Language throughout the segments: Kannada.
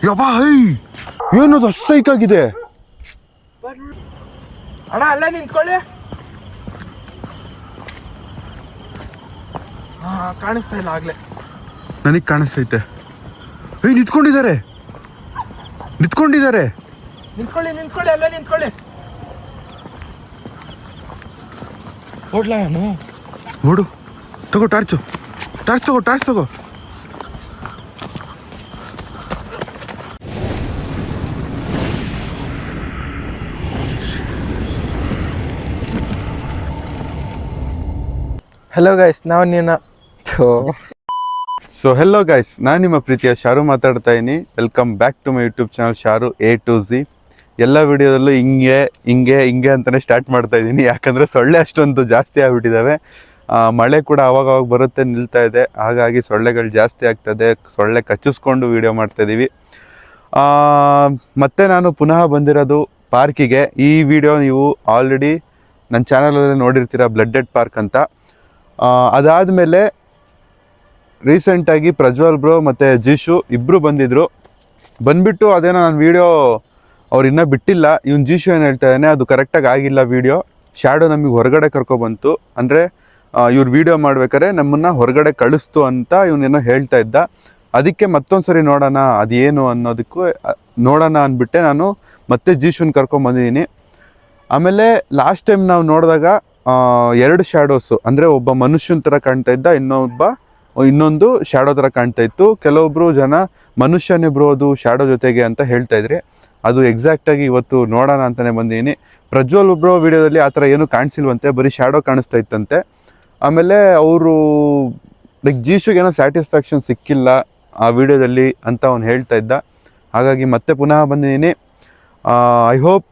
ಯಬ್ಬಾ ಏನದು ಸೈಕಾಗಿದೆ ಅಣ್ಣ ಅಲ್ಲೇ ನಿಂತ್ಕೊಳ್ಳಿ. ಕಾಣಿಸ್ತಾ ಇಲ್ಲ ಆಗ್ಲೇ. ನನಗೆ ಕಾಣಿಸ್ತೈತೆ. ನಿಂತ್ಕೊಂಡಿದ್ದಾರೆ ನಿಂತ್ಕೊಳ್ಳಿ ಅಲ್ಲೇ ನಿಂತ್ಕೊಳ್ಳಿ. ಓಡ್ಲಾ ನಾನು ನೋಡು. ತಗೋ ಟಾರ್ಚ್ ತಗೋ. ಹಲೋ ಗೈಸ್, ನಾವು ನೀನು ಹೆಲೋ ಗೈಸ್, ನಾನು ನಿಮ್ಮ ಪ್ರೀತಿಯ ಶಾರು ಮಾತಾಡ್ತಾ ಇದ್ದೀನಿ. Welcome back to my YouTube channel Sharu A to Z. ಎಲ್ಲ ವಿಡಿಯೋದಲ್ಲೂ ಹಿಂಗೆ ಅಂತಲೇ ಸ್ಟಾರ್ಟ್ ಮಾಡ್ತಾ ಇದ್ದೀನಿ. ಯಾಕಂದರೆ ಸೊಳ್ಳೆ ಅಷ್ಟೊಂದು ಜಾಸ್ತಿ ಆಗಿಬಿಟ್ಟಿದ್ದಾವೆ. ಮಳೆ ಕೂಡ ಅವಾಗ ಬರುತ್ತೆ, ನಿಲ್ತಾ ಇದೆ. ಹಾಗಾಗಿ ಸೊಳ್ಳೆಗಳು ಜಾಸ್ತಿ ಆಗ್ತದೆ. ಸೊಳ್ಳೆ ಕಚ್ಚಿಸ್ಕೊಂಡು ವಿಡಿಯೋ ಮಾಡ್ತಾಯಿದ್ದೀವಿ. ಮತ್ತು ನಾನು ಪುನಃ ಬಂದಿರೋದು ಪಾರ್ಕಿಗೆ. ಈ ವಿಡಿಯೋ ನೀವು ಆಲ್ರೆಡಿ ನನ್ನ ಚಾನಲಲ್ಲಿ ನೋಡಿರ್ತೀರ, ಬ್ಲಡ್ಡೆಡ್ ಪಾರ್ಕ್ ಅಂತ. ಅದಾದಮೇಲೆ ರೀಸೆಂಟಾಗಿ ಪ್ರಜ್ವಲ್ ಬ್ರೋ ಮತ್ತು ಜಿಶು ಇಬ್ಬರು ಬಂದುಬಿಟ್ಟು ಅದೇನೋ ನಾನು ವೀಡಿಯೋ ಅವ್ರು ಇನ್ನೂ ಬಿಟ್ಟಿಲ್ಲ. ಇವ್ನು ಜಿಶು ಏನು ಹೇಳ್ತಾ ಇದ್ದಾನೆ, ಅದು ಕರೆಕ್ಟಾಗಿ ಆಗಿಲ್ಲ ವೀಡಿಯೋ. ಶ್ಯಾಡೋ ನಮಗೆ ಹೊರಗಡೆ ಕರ್ಕೊಬಂತು, ಅಂದರೆ ಇವ್ರು ವೀಡಿಯೋ ಮಾಡ್ಬೇಕಾದ್ರೆ ನಮ್ಮನ್ನು ಹೊರಗಡೆ ಕಳಿಸ್ತು ಅಂತ ಇವನೇನೋ ಹೇಳ್ತಾ ಇದ್ದ. ಅದಕ್ಕೆ ಮತ್ತೊಂದು ಸರಿ ನೋಡೋಣ ಅದೇನು ಅನ್ನೋದಕ್ಕೂ ನೋಡೋಣ ಅಂದ್ಬಿಟ್ಟೆ ನಾನು ಮತ್ತೆ ಜಿಶುನ ಕರ್ಕೊಂಬಂದಿದ್ದೀನಿ. ಆಮೇಲೆ ಲಾಸ್ಟ್ ಟೈಮ್ ನಾವು ನೋಡಿದಾಗ 2 ಶ್ಯಾಡೋಸು, ಅಂದರೆ ಒಬ್ಬ ಮನುಷ್ಯನ ಥರ ಕಾಣ್ತಾ ಇದ್ದ, ಇನ್ನೊಂದು ಶ್ಯಾಡೋ ಥರ ಕಾಣ್ತಾ ಇತ್ತು. ಕೆಲವೊಬ್ಬರು ಜನ ಮನುಷ್ಯನೇ ಬರೋದು ಶ್ಯಾಡೋ ಜೊತೆಗೆ ಅಂತ ಹೇಳ್ತಾ ಇದ್ರಿ. ಅದು ಎಕ್ಸಾಕ್ಟಾಗಿ ಇವತ್ತು ನೋಡೋಣ ಅಂತಲೇ ಬಂದಿದ್ದೀನಿ. ಪ್ರಜ್ವಲ್ ಬ್ರೋ ವಿಡಿಯೋದಲ್ಲಿ ಆ ಥರ ಏನೂ ಕಾಣಿಸಿಲ್ವಂತೆ, ಬರೀ ಶ್ಯಾಡೋ ಕಾಣಿಸ್ತಾ ಇತ್ತಂತೆ. ಆಮೇಲೆ ಅವರು ಜೀಶುಗೇನೋ ಸ್ಯಾಟಿಸ್ಫ್ಯಾಕ್ಷನ್ ಸಿಕ್ಕಿಲ್ಲ ಆ ವಿಡಿಯೋದಲ್ಲಿ ಅಂತ ಅವ್ನು ಹೇಳ್ತಾ ಇದ್ದ. ಹಾಗಾಗಿ ಮತ್ತೆ ಪುನಃ ಬಂದಿದ್ದೀನಿ. ಐ ಹೋಪ್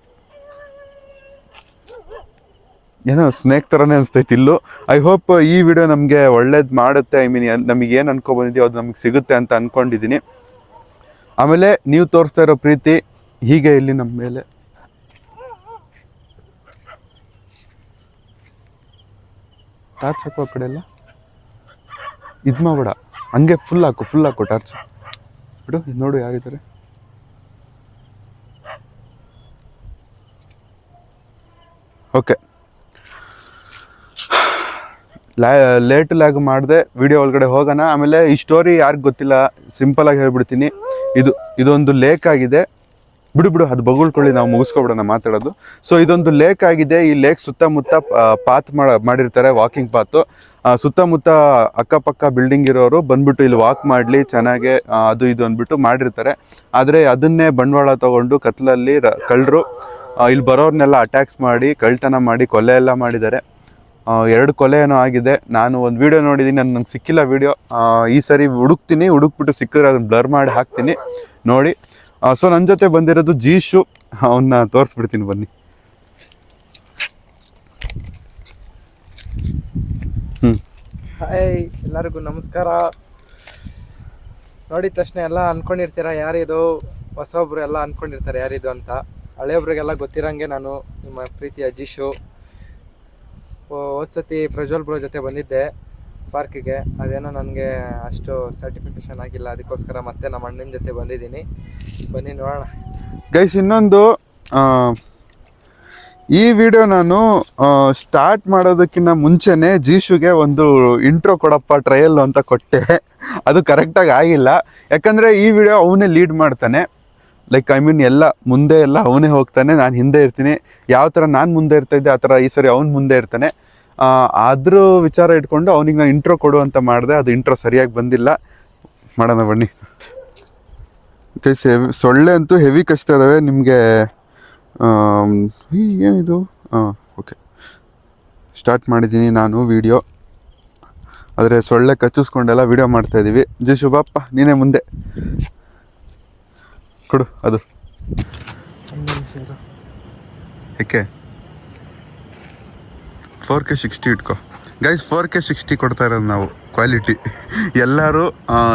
ಏನೋ ಸ್ನೇಕ್ ಥರನೇ ಅನಿಸ್ತೈತಿ ಇಲ್ಲೂ. ಐ ಹೋಪ್ ಈ ವಿಡಿಯೋ ನಮಗೆ ಒಳ್ಳೇದು ಮಾಡುತ್ತೆ. ಐ ಮೀನ್ ನಮಗೇನು ಅನ್ಕೊಬಂದಿದ್ದೀವಿ ಅದು ನಮಗೆ ಸಿಗುತ್ತೆ ಅಂತ ಅಂದ್ಕೊಂಡಿದ್ದೀನಿ. ಆಮೇಲೆ ನೀವು ತೋರಿಸ್ತಾ ಇರೋ ಪ್ರೀತಿ ಹೀಗೆ ಇಲ್ಲಿ ನಮ್ಮ ಮೇಲೆ. ಟಾರ್ಚ್ ಹಾಕೋ ಕಡೆ ಎಲ್ಲ ಇದು ಮಾಡಬೇಡ, ಹಂಗೆ ಫುಲ್ ಹಾಕು ಟಾರ್ಚ್ ಬಿಡು. ನೋಡು ಯಾರಿದ್ದಾರೆ. ಓಕೆ, ಲ್ಯಾಗ್ ಮಾಡಿದೆ. ವಿಡಿಯೋ ಒಳಗಡೆ ಹೋಗೋಣ. ಆಮೇಲೆ ಈ ಸ್ಟೋರಿ ಯಾರಿಗೆ ಗೊತ್ತಿಲ್ಲ, ಸಿಂಪಲಾಗಿ ಹೇಳ್ಬಿಡ್ತೀನಿ. ಇದೊಂದು ಲೇಕ್ ಆಗಿದೆ. ಬಿಡು ಅದು ಬಗಳ್ಕೊಳ್ಳಿ, ನಾವು ಮುಗಿಸ್ಕೊಬಿಡೋಣ ಮಾತಾಡೋದು. ಸೊ ಇದೊಂದು ಲೇಕ್ ಆಗಿದೆ. ಈ ಲೇಕ್ ಸುತ್ತಮುತ್ತ ಪಾತ್ ಮಾಡಿರ್ತಾರೆ, ವಾಕಿಂಗ್ ಪಾತು. ಸುತ್ತಮುತ್ತ ಅಕ್ಕಪಕ್ಕ ಬಿಲ್ಡಿಂಗ್ ಇರೋರು ಬಂದ್ಬಿಟ್ಟು ಇಲ್ಲಿ ವಾಕ್ ಮಾಡಲಿ ಚೆನ್ನಾಗೆ ಅದು ಇದು ಅಂದ್ಬಿಟ್ಟು ಮಾಡಿರ್ತಾರೆ. ಆದರೆ ಅದನ್ನೇ ಬಂಡವಾಳ ತೊಗೊಂಡು ಕತ್ಲಲ್ಲಿ ಕಳ್ಳರು ಇಲ್ಲಿ ಬರೋರ್ನೆಲ್ಲ ಅಟ್ಯಾಕ್ಸ್ ಮಾಡಿ ಕಳ್ತನ ಮಾಡಿ ಕೊಲೆ ಎಲ್ಲ ಮಾಡಿದ್ದಾರೆ. 2 ಕೊಲೆ ಏನೋ ಆಗಿದೆ. ನಾನು ಒಂದು ವೀಡಿಯೋ ನೋಡಿದ್ದೀನಿ, ನಂಗೆ ಸಿಕ್ಕಿಲ್ಲ ವೀಡಿಯೋ. ಈ ಸರಿ ಹುಡುಕ್ಬಿಟ್ಟು ಸಿಕ್ಕಿದ್ರೆ ಅದನ್ನು ಬ್ಲರ್ ಮಾಡಿ ಹಾಕ್ತೀನಿ ನೋಡಿ. ಸೊ ನನ್ನ ಜೊತೆ ಬಂದಿರೋದು ಜೀಶು, ಅವನ್ನ ತೋರಿಸ್ಬಿಡ್ತೀನಿ ಬನ್ನಿ. ಹಾಯ್ ಎಲ್ಲರಿಗೂ ನಮಸ್ಕಾರ. ನೋಡಿದ ತಕ್ಷಣ ಎಲ್ಲ ಅಂದ್ಕೊಂಡಿರ್ತೀರ ಯಾರಿದು, ಹೊಸೊಬ್ರು ಎಲ್ಲ ಅಂದ್ಕೊಂಡಿರ್ತಾರೆ ಯಾರಿದು ಅಂತ. ಹಳೆಯೊಬ್ರಿಗೆಲ್ಲ ಗೊತ್ತಿರೋಂಗೆ ನಾನು ನಿಮ್ಮ ಪ್ರೀತಿಯ ಜೀಶು. ಹೋದ್ಸತಿ ಪ್ರಜ್ವಲ್ ಬ್ರೋ ಜೊತೆ ಬಂದಿದ್ದೆ ಪಾರ್ಕಿಗೆ. ಅದೇನೋ ನನಗೆ ಅಷ್ಟು ಸರ್ಟಿಫಿಕೇಷನ್ ಆಗಿಲ್ಲ, ಅದಕ್ಕೋಸ್ಕರ ಮತ್ತೆ ನಮ್ಮ ಅಣ್ಣನ ಜೊತೆ ಬಂದಿದ್ದೀನಿ. ಬನ್ನಿ ನೋಡೋಣ ಗೈಸ್. ಇನ್ನೊಂದು, ಈ ವಿಡಿಯೋ ನಾನು ಸ್ಟಾರ್ಟ್ ಮಾಡೋದಕ್ಕಿಂತ ಮುಂಚೆನೇ ಜೀಶುಗೆ ಒಂದು ಇಂಟ್ರೋ ಕೊಡಪ್ಪ ಟ್ರಯಲ್ ಅಂತ ಕೊಟ್ಟೆ. ಅದು ಕರೆಕ್ಟಾಗಿ ಆಗಿಲ್ಲ. ಯಾಕಂದರೆ ಈ ವಿಡಿಯೋ ಅವನೇ ಲೀಡ್ ಮಾಡ್ತಾನೆ. ಲೈಕ್ ಐ ಮೀನ್ ಮುಂದೆ ಎಲ್ಲ ಅವನೇ ಹೋಗ್ತಾನೆ, ನಾನು ಹಿಂದೆ ಇರ್ತೀನಿ. ಯಾವ ಥರ ನಾನು ಮುಂದೆ ಇರ್ತಾಯಿದ್ದೆ ಆ ಥರ ಈ ಸರಿ ಅವ್ನು ಮುಂದೆ ಇರ್ತಾನೆ. ಅದ್ರ ವಿಚಾರ ಇಟ್ಕೊಂಡು ಅವನಿಗೆ ನಾನು ಇಂಟ್ರೋ ಕೊಡು ಅಂತ ಮಾಡಿದೆ. ಅದು ಇಂಟ್ರೋ ಸರಿಯಾಗಿ ಬಂದಿಲ್ಲ. ಮಾಡೋಣ ಬನ್ನಿ. ಕೈಸ್ ಸೊಳ್ಳೆ ಅಂತೂ ಹೆವಿ ಕಚ್ತಾ ಇದ್ದಾವೆ ನಿಮಗೆ. ಏನಿದು? ಓಕೆ, ಸ್ಟಾರ್ಟ್ ಮಾಡಿದ್ದೀನಿ ನಾನು ವಿಡಿಯೋ. ಆದರೆ ಸೊಳ್ಳೆ ಕಚ್ಚಿಸ್ಕೊಂಡೆಲ್ಲ ವಿಡಿಯೋ ಮಾಡ್ತಾಯಿದ್ದೀವಿ. ಜೀಶು ಬಾಪ್ಪ, ನೀನೇ ಮುಂದೆ ಕೊಡು ಅದು. ಏಕೆ 4K 60 ಇಟ್ಕೊ ಗೈಸ್. 4K 60 ಕೊಡ್ತಾ ಇರೋದು ನಾವು. ಕ್ವಾಲಿಟಿ ಎಲ್ಲರೂ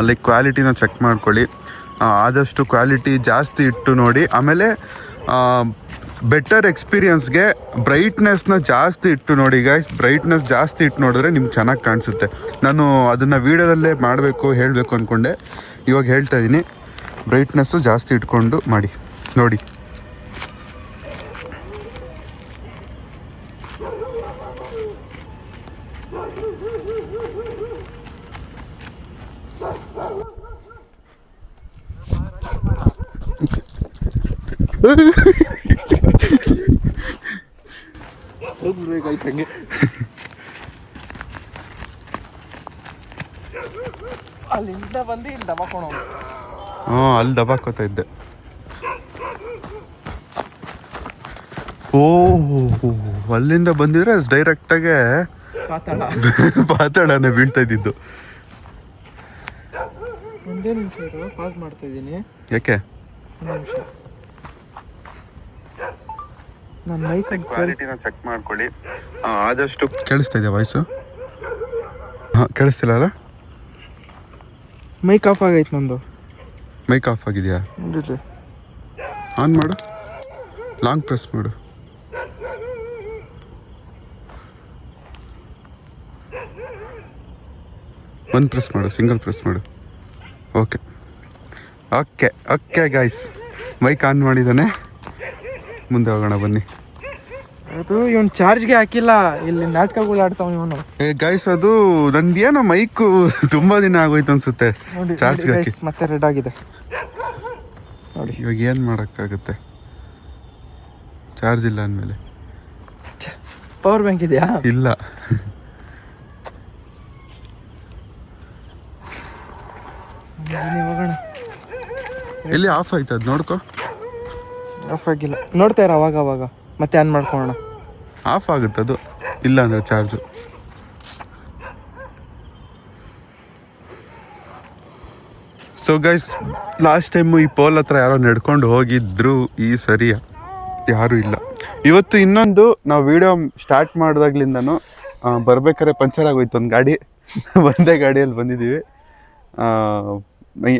ಲೈಕ್ ಕ್ವಾಲಿಟಿನ ಚೆಕ್ ಮಾಡ್ಕೊಳ್ಳಿ. ಆದಷ್ಟು ಕ್ವಾಲಿಟಿ ಜಾಸ್ತಿ ಇಟ್ಟು ನೋಡಿ. ಆಮೇಲೆ ಬೆಟರ್ ಎಕ್ಸ್ಪೀರಿಯನ್ಸ್ಗೆ ಬ್ರೈಟ್ನೆಸ್ನ ಜಾಸ್ತಿ ಇಟ್ಟು ನೋಡಿ ಗೈಸ್. ಬ್ರೈಟ್ನೆಸ್ ಜಾಸ್ತಿ ಇಟ್ಟು ನೋಡಿದ್ರೆ ನಿಮ್ಗೆ ಚೆನ್ನಾಗಿ ಕಾಣಿಸುತ್ತೆ. ನಾನು ಅದನ್ನು ವೀಡಿಯೋದಲ್ಲೇ ಮಾಡಬೇಕು ಹೇಳಬೇಕು ಅಂದ್ಕೊಂಡೆ, ಇವಾಗ ಹೇಳ್ತಾ ಇದ್ದೀನಿ. ಬ್ರೈಟ್ನೆಸ್ಸು ಜಾಸ್ತಿ ಇಟ್ಕೊಂಡು ಮಾಡಿ ನೋಡಿ. ಅಲ್ಲಿಂದ ಬಂದು ಇಲ್ಲಿ ದಬಾಕೊಂಡು ಅಲ್ಲಿ ದಬಾಕೋತಾ ಇದ್ದೆ. ಅಲ್ಲಿಂದ ಬಂದಿದ್ರೆ ಡೈರೆಕ್ಟಾಗೆ ಪಾತಾಳನೆ ಬೀಳ್ತಾ ಇದ್ದಿದ್ದು. ಒಂದೇ ನಿಮಿಷ ಪಾಸ್ ಮಾಡ್ತಾ ಇದ್ದೀನಿ. ಯಾಕೆ? ನನ್ನ ಮೈಕ್ ಕ್ವಾಲಿಟಿನ ಚೆಕ್ ಮಾಡ್ಕೊಳ್ಳಿ. ಆದಷ್ಟು ಕೇಳಿಸ್ತಾ ಇದೆಯಾ ವಾಯ್ಸು? ಹಾಂ, ಕೇಳಿಸ್ತಿಲ್ಲ ಅಲ್ಲ? ಮೈಕ್ ಆಫ್ ಆಗೈತೆ ನಂದು. ಮೈಕ್ ಆಫ್ ಆಗಿದೆಯಾ? ಆನ್ ಮಾಡು, ಲಾಂಗ್ ಪ್ರೆಸ್ ಮಾಡು. ಒಂದು ಪ್ರೆಸ್ ಮಾಡು, ಸಿಂಗಲ್ ಪ್ರೆಸ್ ಮಾಡು. Okay okay okay guys, mic on ಮಾಡಿದ್ದಾನೆ. ಮುಂದೆ ಹೋಗೋಣ ಬನ್ನಿ. ಅದು ಇವನು ಚಾರ್ಜ್ಗೆ ಹಾಕಿಲ್ಲ, ಇಲ್ಲಿ ನಾಟಕಗಳು ಆಡ್ತಾವ ಇವನು. ಗೈಸ್, ಅದು ನಂದೇನೋ ಮೈಕು ತುಂಬಾ ದಿನ ಆಗೋಯ್ತು ಅನ್ಸುತ್ತೆ ಚಾರ್ಜ್ಗೆ ಹಾಕಿ. ಮತ್ತೆ ರೆಡ್ ಆಗಿದೆ ನೋಡಿ. ಇವಾಗ ಏನು ಮಾಡೋಕ್ಕಾಗುತ್ತೆ, ಚಾರ್ಜ್ ಇಲ್ಲ ಅಂದಮೇಲೆ. ಪವರ್ ಬ್ಯಾಂಕ್ ಇದೆಯಾ? ಇಲ್ಲ. ಹೋಗೋಣ. ಎಲ್ಲಿ ಆಫ್ ಆಯ್ತು ಅದು ನೋಡ್ಕೊ. ಆಫ್ ಆಗಿಲ್ಲ, ನೋಡ್ತಾ ಇರ ಅವಾಗ ಅವಾಗ ಮತ್ತೆ ಆನ್ ಮಾಡ್ಕೊಳ್ಳೋಣ. ಆಫ್ ಆಗುತ್ತೆ ಅದು, ಇಲ್ಲ ಅಂದರೆ charge. So guys, last time ಈ ಪೋಲ್ ಹತ್ರ ಯಾರೋ ನಡ್ಕೊಂಡು ಹೋಗಿದ್ರು, ಈ ಸರಿ ಯಾರೂ ಇಲ್ಲ. ಇವತ್ತು ಇನ್ನೊಂದು, ನಾವು ವಿಡಿಯೋ ಸ್ಟಾರ್ಟ್ ಮಾಡಿದಾಗ್ಲಿಂದನೂ ಬರ್ಬೇಕಾದ್ರೆ ಪಂಚರ್ ಆಗೋಯ್ತು ಒಂದು ಗಾಡಿ. ಒಂದೇ ಗಾಡಿಯಲ್ಲಿ ಬಂದಿದ್ದೀವಿ.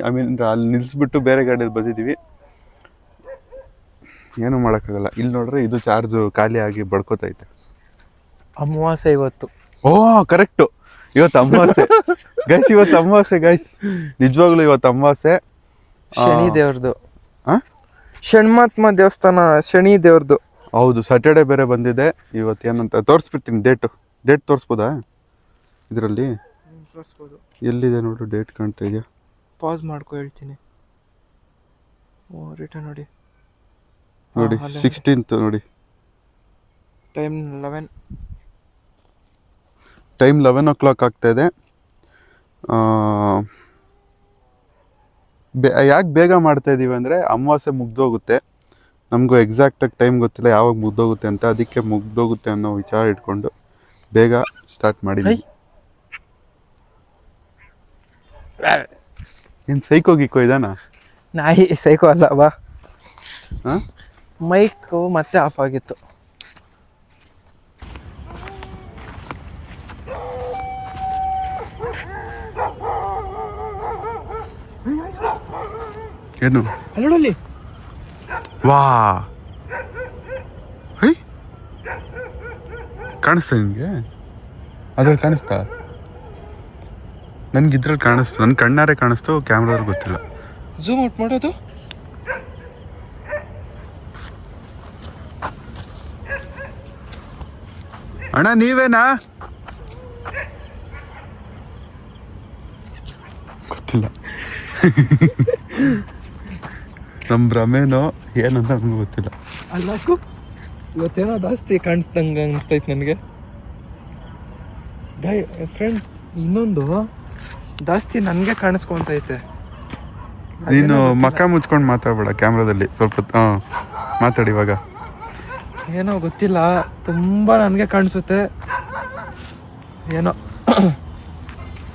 ಐ ಮೀನ್ ಅಲ್ಲಿ ನಿಲ್ಲಿಸ್ಬಿಟ್ಟು ಬೇರೆ ಗಾಡಿಯಲ್ಲಿ ಬಂದಿದ್ದೀವಿ. ಏನೂ ಮಾಡೋಕ್ಕಾಗಲ್ಲ. ಇಲ್ಲಿ ನೋಡ್ರೆ ಇದು ಚಾರ್ಜು ಖಾಲಿ ಆಗಿ ಬಡ್ಕೋತೈತೆ. ಅಮಾವಾಸ್ಯೆ ಇವತ್ತು. ಕರೆಕ್ಟು, ಇವತ್ತು ಅಮಾವಾಸ್ಯೆ ಗೈಸ್. ಇವತ್ತು ಅಮಾವಾಸ್ಯೆ ಗೈಸ್, ನಿಜವಾಗ್ಲೂ ಇವತ್ತು ಅಮಾವಾಸ್ಯೆ. ಶನಿ ದೇವ್ರದ್ದು, ಷಣ್ಮಾತ್ಮ ದೇವಸ್ಥಾನ ಶನಿ ದೇವ್ರದ್ದು. ಹೌದು, ಸ್ಯಾಟರ್ಡೆ ಬೇರೆ ಬಂದಿದೆ. ಇವತ್ತು ಏನಂತ ತೋರಿಸ್ಬಿಡ್ತೀನಿ. ಡೇಟ್ ತೋರಿಸ್ಬೋದಾ ಇದರಲ್ಲಿ? ತೋರಿಸ್ಬೋದು. ಎಲ್ಲಿದೆ ನೋಡು, ಡೇಟ್ ಕಾಣ್ತಾ ಇದೆಯಾ? ಪಾಸ್ ಮಾಡ್ಕೊ ಹೇಳ್ತೀನಿ. ರಿಟರ್ನ್ ನೋಡಿ 16th ನೋಡಿ. ಟೈಮ್ 11 o'clock ಆಗ್ತಾ ಇದೆ. ಯಾಕೆ ಬೇಗ ಮಾಡ್ತಾ ಇದ್ದೀವಿ ಅಂದರೆ ಅಮಾವಾಸ್ಯೆ ಮುಗ್ದೋಗುತ್ತೆ. ನಮಗೂ ಎಕ್ಸಾಕ್ಟಾಗಿ ಟೈಮ್ ಗೊತ್ತಿಲ್ಲ ಯಾವಾಗ ಮುಗ್ದೋಗುತ್ತೆ ಅಂತ. ಅದಕ್ಕೆ ಮುಗ್ದೋಗುತ್ತೆ ಅನ್ನೋ ವಿಚಾರ ಇಟ್ಕೊಂಡು ಬೇಗ ಸ್ಟಾರ್ಟ್ ಮಾಡಿದ್ವಿ. ಏನು ಸೈಕೋ ಗಿಕ್ಕೋ ಇದಾನ? ನಾಯಿ ಸೈಕೋ ಅಲ್ಲ ಬಾ. ಹಾಂ, ಮೈಕು ಮತ್ತೆ ಆಫ್ ಆಗಿತ್ತು. ಏನು ನೋಡಲ್ಲಿ, ವಾ, ಹೈ ಕಾಣಿಸ್ತಾ ನಿನಗೆ? ಅದ್ರಲ್ಲಿ ಕಾಣಿಸ್ತಾ? ನನ್ಗೆ ಇದ್ರಲ್ಲಿ ಕಾಣಿಸ್ತು, ನನ್ನ ಕಣ್ಣಾರೆ ಕಾಣಿಸ್ತು, ಕ್ಯಾಮ್ರಾದಲ್ಲಿ ಗೊತ್ತಿಲ್ಲ. ಝೂಮ್ ಔಟ್ ಮಾಡೋದು. ಅಣ್ಣ ನೀವೇನಾ? ಗೊತ್ತಿಲ್ಲ. ನಮ್ಮ ಭ್ರಮೇನೋ ಏನಂತ ನಮ್ಗೆ ಗೊತ್ತಿಲ್ಲ. ಅಲ್ಲಕ್ಕೂ ಇವತ್ತೇನೋ ಜಾಸ್ತಿ ಕಾಣಿಸ್ದಂಗೆ ಅನಿಸ್ತೈತೆ ನನಗೆ. ಫ್ರೆಂಡ್ಸ್, ಇನ್ನೊಂದು ಜಾಸ್ತಿ ನನಗೆ ಕಾಣಿಸ್ಕೊಂತೈತೆ. ನೀನು ಮಕ್ಕ ಮುಚ್ಕೊಂಡು ಮಾತಾಡ್ಬೇಡ ಕ್ಯಾಮ್ರಾದಲ್ಲಿ. ಸ್ವಲ್ಪ ಮಾತಾಡಿ ಇವಾಗ. ಏನೋ ಗೊತ್ತಿಲ್ಲ, ತುಂಬ ನನಗೆ ಕಾಣಿಸುತ್ತೆ ಏನೋ.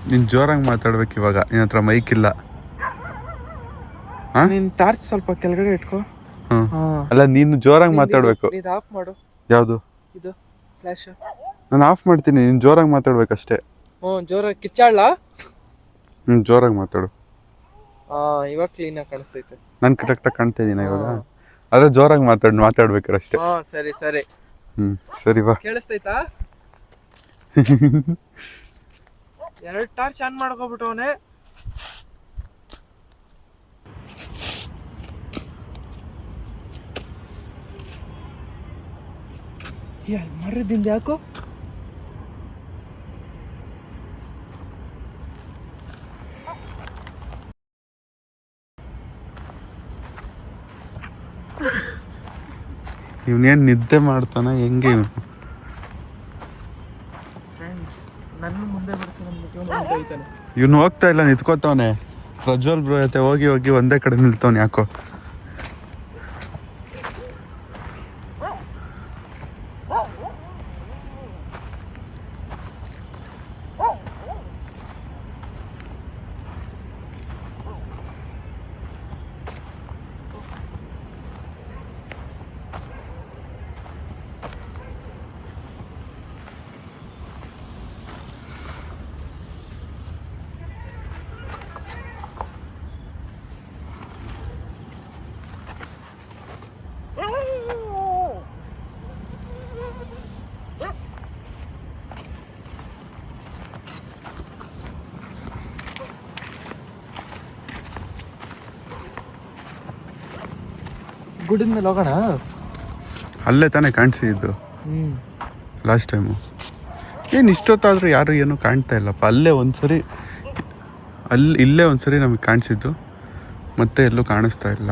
ನೀನು ಜೋರಾಗಿ ಮಾತಾಡ್ಬೇಕು ಇವಾಗ, ನಿನ್ನ ಹತ್ರ ಮೈಕ್ ಇಲ್ಲ. ನೀನು ಟಾರ್ಚ್ ಸ್ವಲ್ಪ ಕೆಳಗಡೆ ಇಟ್ಕೋ. ಅಲ್ಲ, ನೀನು ಜೋರಾಗಿ ಮಾತಾಡ್ಬೇಕು. ಇದು ಆಫ್ ಮಾಡು. ಯಾವುದು? ಇದು ಫ್ಲಾಶ್. ನಾನು ಆಫ್ ಮಾಡ್ತೀನಿ, ನೀನು ಜೋರಾಗಿ ಮಾತಾಡ್ಬೇಕಷ್ಟೇ. ಜೋರಾಗಿ ಕಿಚ್ಚಾಳ. ಜೋರಾಗಿ ಮಾತಾಡು. ಇವಾಗ ಕ್ಲೀನಾಗಿ ಕಾಣಿಸ್ತೈತೆ. ನಾನು ಕರೆಕ್ಟಾಗಿ ಕಾಣ್ತಾ ಇದ್ದೀನ ಇವಾಗ? ಅದೇ ಜೋರಾಗಿ ಮಾತಾಡ್ಬೇಕಾರೆ ಅಷ್ಟೇ. ಹಾ ಸರಿ ಸರಿ. ಸರಿ ಬಾ. ಕೇಳಿಸ್ತೈತಾ? 2 ಟಾರ್ಚ್ ಆನ್ ಮಾಡ್ಕೊಬಿಟ್ಟವನೆ. ಮರದಿಂದ ಯಾಕೋ ಇವನೇನ್ ನಿದ್ದೆ ಮಾಡ್ತಾನ ಹೆಂಗೆ ಇವನು? ನನ್ನ ಮುಂದೆ ಬರ್ತಾನೆ. ಇವನು ಹೋಗ್ತಾ ಇಲ್ಲ, ನಿಂತ್ಕೋತಾವನೆ. ಪ್ರಜ್ವಲ್ ಬ್ರೋ ಜೊತೆ ಹೋಗಿ ಹೋಗಿ ಒಂದೇ ಕಡೆ ನಿಲ್ತವನೆ ಯಾಕೋ. ಗುಡಿದ ಮೇಲೆ ಹೋಗೋಣ. ಅಲ್ಲೇ ತಾನೇ ಕಾಣಿಸಿದ್ದು ಲಾಸ್ಟ್ ಟೈಮು. ಏನು ಇಷ್ಟೊತ್ತಾದರೂ ಯಾರು ಏನೂ ಕಾಣ್ತಾ ಇಲ್ಲಪ್ಪ. ಅಲ್ಲೇ ಒಂದ್ಸರಿ ಇಲ್ಲೇ ಒಂದ್ಸರಿ ನಮಗೆ ಕಾಣಿಸಿದ್ದು, ಮತ್ತೆ ಎಲ್ಲೂ ಕಾಣಿಸ್ತಾ ಇಲ್ಲ.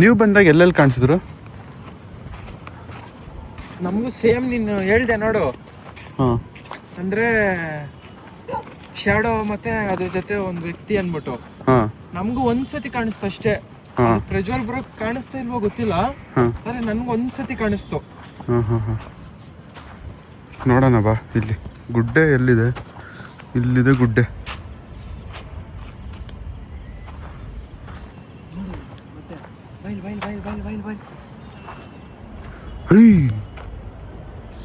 ನೀವು ಬಂದಾಗ ಎಲ್ಲೆಲ್ಲಿ ಕಾಣಿಸಿದ್ರು? ನಮಗೂ ಸೇಮ್ ನೀನು ಹೇಳ್ದೆ ನೋಡು. ಹಾಂ, ಅಂದ್ರೆ ಶಾಡೋ ಮತ್ತೆ ಅದ್ರ ಜೊತೆ ಒಂದು ವ್ಯಕ್ತಿ ಅನ್ಬಿಟ್ಟು. ಹಾಂ, ನಮಗೂ ಒಂದ್ಸತಿ ಕಾಣಿಸ್ತು ಅಷ್ಟೇ. ಹಾಂ, ಪ್ರಜ್ವಲ್ ಬ್ರೋ ಕಾಣಿಸ್ತಾ ಇಲ್ವೋ ಗೊತ್ತಿಲ್ಲ, ಹಾಂ, ಆದ್ರೆ ನನ್ಗೆ ಒಂದ್ಸತಿ ಕಾಣಿಸ್ತು. ಹಾಂ, ಹಾಂ, ಹಾಂ. ನೋಡೋಣ ಬಾ. ಇಲ್ಲಿ ಗುಡ್ಡೆ ಎಲ್ಲಿದೆ? ಇಲ್ಲಿದೆ ಗುಡ್ಡೆ.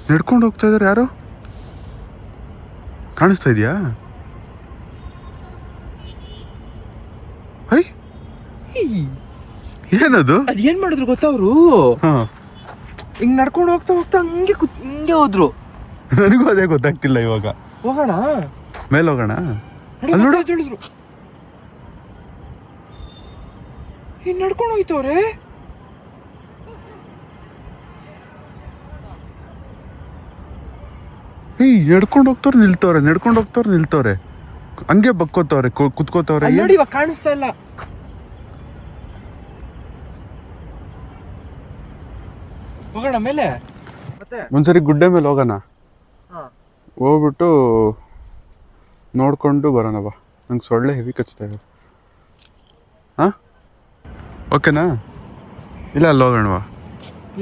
ನಡ್ಕೊಂಡು ಹೋಗ್ತಾ ಇದಾರೆ ಯಾರು? ಕಾಣಿಸ್ತಾ ಇದೆಯಾ? ಐ ಏನದು? ಅದ್ ಏನ್ ಮಾಡಿದ್ರು ಗೊತ್ತಾ ಅವರು? ಹಾಂ, ಹಿಂಗ್ ನಡ್ಕೊಂಡು ಹೋಗ್ತಾ ಹೋಗ್ತಾ ಹಿಂಗೆ ಹೋದ್ರು. ನನಗೂ ಅದೇ ಗೊತ್ತಾಗ್ತಿಲ್ಲ ಇವಾಗ. ಹೋಗೋಣ ಮೇಲೆ ಹೋಗೋಣ. ಹೇಳಿದ್ರು ಹಿಂಗ್ ನಡ್ಕೊಂಡು ಹೋಯ್ತವ್ರೆ. ನಡ್ಕೊಂಡು ಹೋಗ್ತವ್ರೆ ನಿಲ್ತವ್ರೆ, ನಡ್ಕೊಂಡು ಹೋಗ್ತವ್ರೆ ನಿಲ್ತವ್ರೆ, ಹಂಗೆ ಬಕ್ಕೋತವ್ರೆ, ಕುತ್ಕೋತವ್ರೆ. ನೋಡಿ ಇವಾಗ ಕಾಣಿಸ್ತಾ ಇಲ್ಲ. ಹೋಗೋಣ ಮೇಲೆ. ಮತ್ತೆ ಒಂದ್ಸರಿ ಗುಡ್ಡೆ ಮೇಲೆ ಹೋಗೋಣ. ಹೋಗ್ಬಿಟ್ಟು ನೋಡ್ಕೊಂಡು ಬರೋಣ ಬಾ. ನಂಗೆ ಸೊಳ್ಳೆ ಹೆವಿ ಕಚ್ತಾ ಇದೆ. ಹಾಂ, ಓಕೆನಾ? ಇಲ್ಲ ಅಲ್ಲಿ ಹೋಗೋಣ ಬಾ.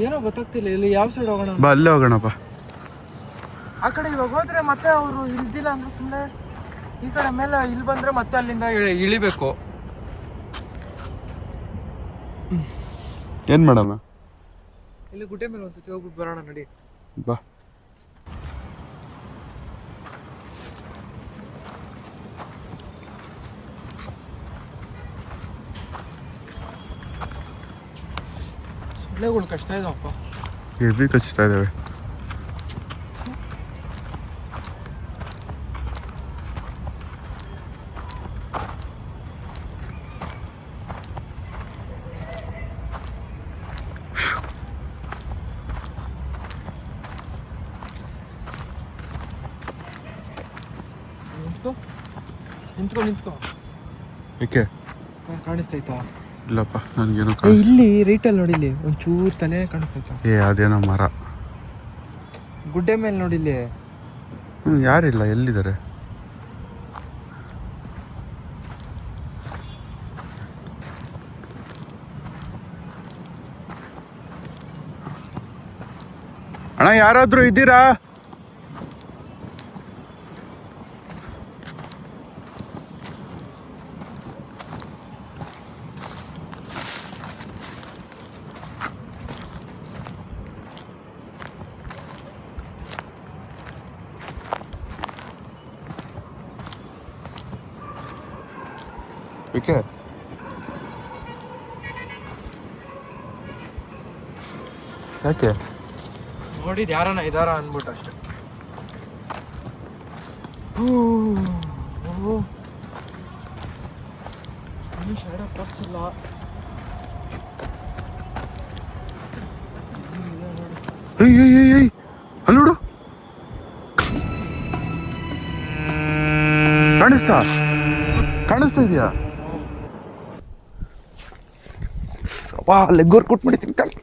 ಏನೋ ಗೊತ್ತಾಗ್ತಿಲ್ಲ ಇಲ್ಲಿ ಯಾವ ಸೈಡ್ ಹೋಗೋಣ. ಬಾ ಅಲ್ಲೇ ಹೋಗೋಣ ಬಾ. ಆ ಕಡೆ ಇವಾಗ ಹೋದ್ರೆ ಮತ್ತೆ ಅವರು ಇಲ್ದಿಲ್ಲ ಅಂದ್ರೆ ಸುಮ್ಮನೆ ಈ ಕಡೆ ಮೇಲೆ ಇಲ್ಲಿ ಬಂದ್ರೆ ಮತ್ತೆ ಅಲ್ಲಿಂದ ಇಳಿಬೇಕು. ಏನು ಮಾಡೋಣ? ಇಲ್ಲಿ ಗುಡ್ಡೆ ಮೇಲೆ ಒಂದ್ಸತಿ ಹೋಗ್ಬಿಟ್ಟು ಬರೋಣ ನಡಿ. ಬಾ. ಸೊಳ್ಳೆಗಳು ಕಷ್ಟ ಇದಾವಪ್ಪ, ಹೆವಿ ಕಚ್ತಾ ಇದ್ದಾವೆ. ನಿಂತ್ಕೊ. ಏಕೆ? ಕಾಣಿಸ್ತೈತಾ? ಇಲ್ಲಪ್ಪ, ನನಗೇನು ಇಲ್ಲಿ ರೈಟಲ್ಲಿ ನೋಡಿಲಿ ಒಂಚೂರು ತಲೆ ಕಾಣಿಸ್ತೈತ. ಅದೇನೋ ಮರ. ಗುಡ್ಡೆ ಮೇಲೆ ನೋಡಿಲಿ. ಯಾರಿಲ್ಲ, ಎಲ್ಲಿದ್ದಾರೆ? ಅಣ್ಣ ಯಾರಾದ್ರೂ ಇದ್ದೀರಾ? ಏಕೆ? ಯಾಕೆ? ನೋಡಿದ್ ಯಾರನ್ನ ಇದಾರ ಅಂದ್ಬಿಟ್ಟು ಅಷ್ಟೆ. ಶಾಡೋ ತೋರಿಸಿಲ್ಲ. ಏಯ್ ಅಲ್ಲಿ ನೋಡು, ಕಾಣಿಸ್ತಾ ಇದೆಯಾ? ವಾ ಲೆಗ್ಗೋರ್ ಕೊಟ್ಬಿಡ್ತೀನಿ ಕಣ್.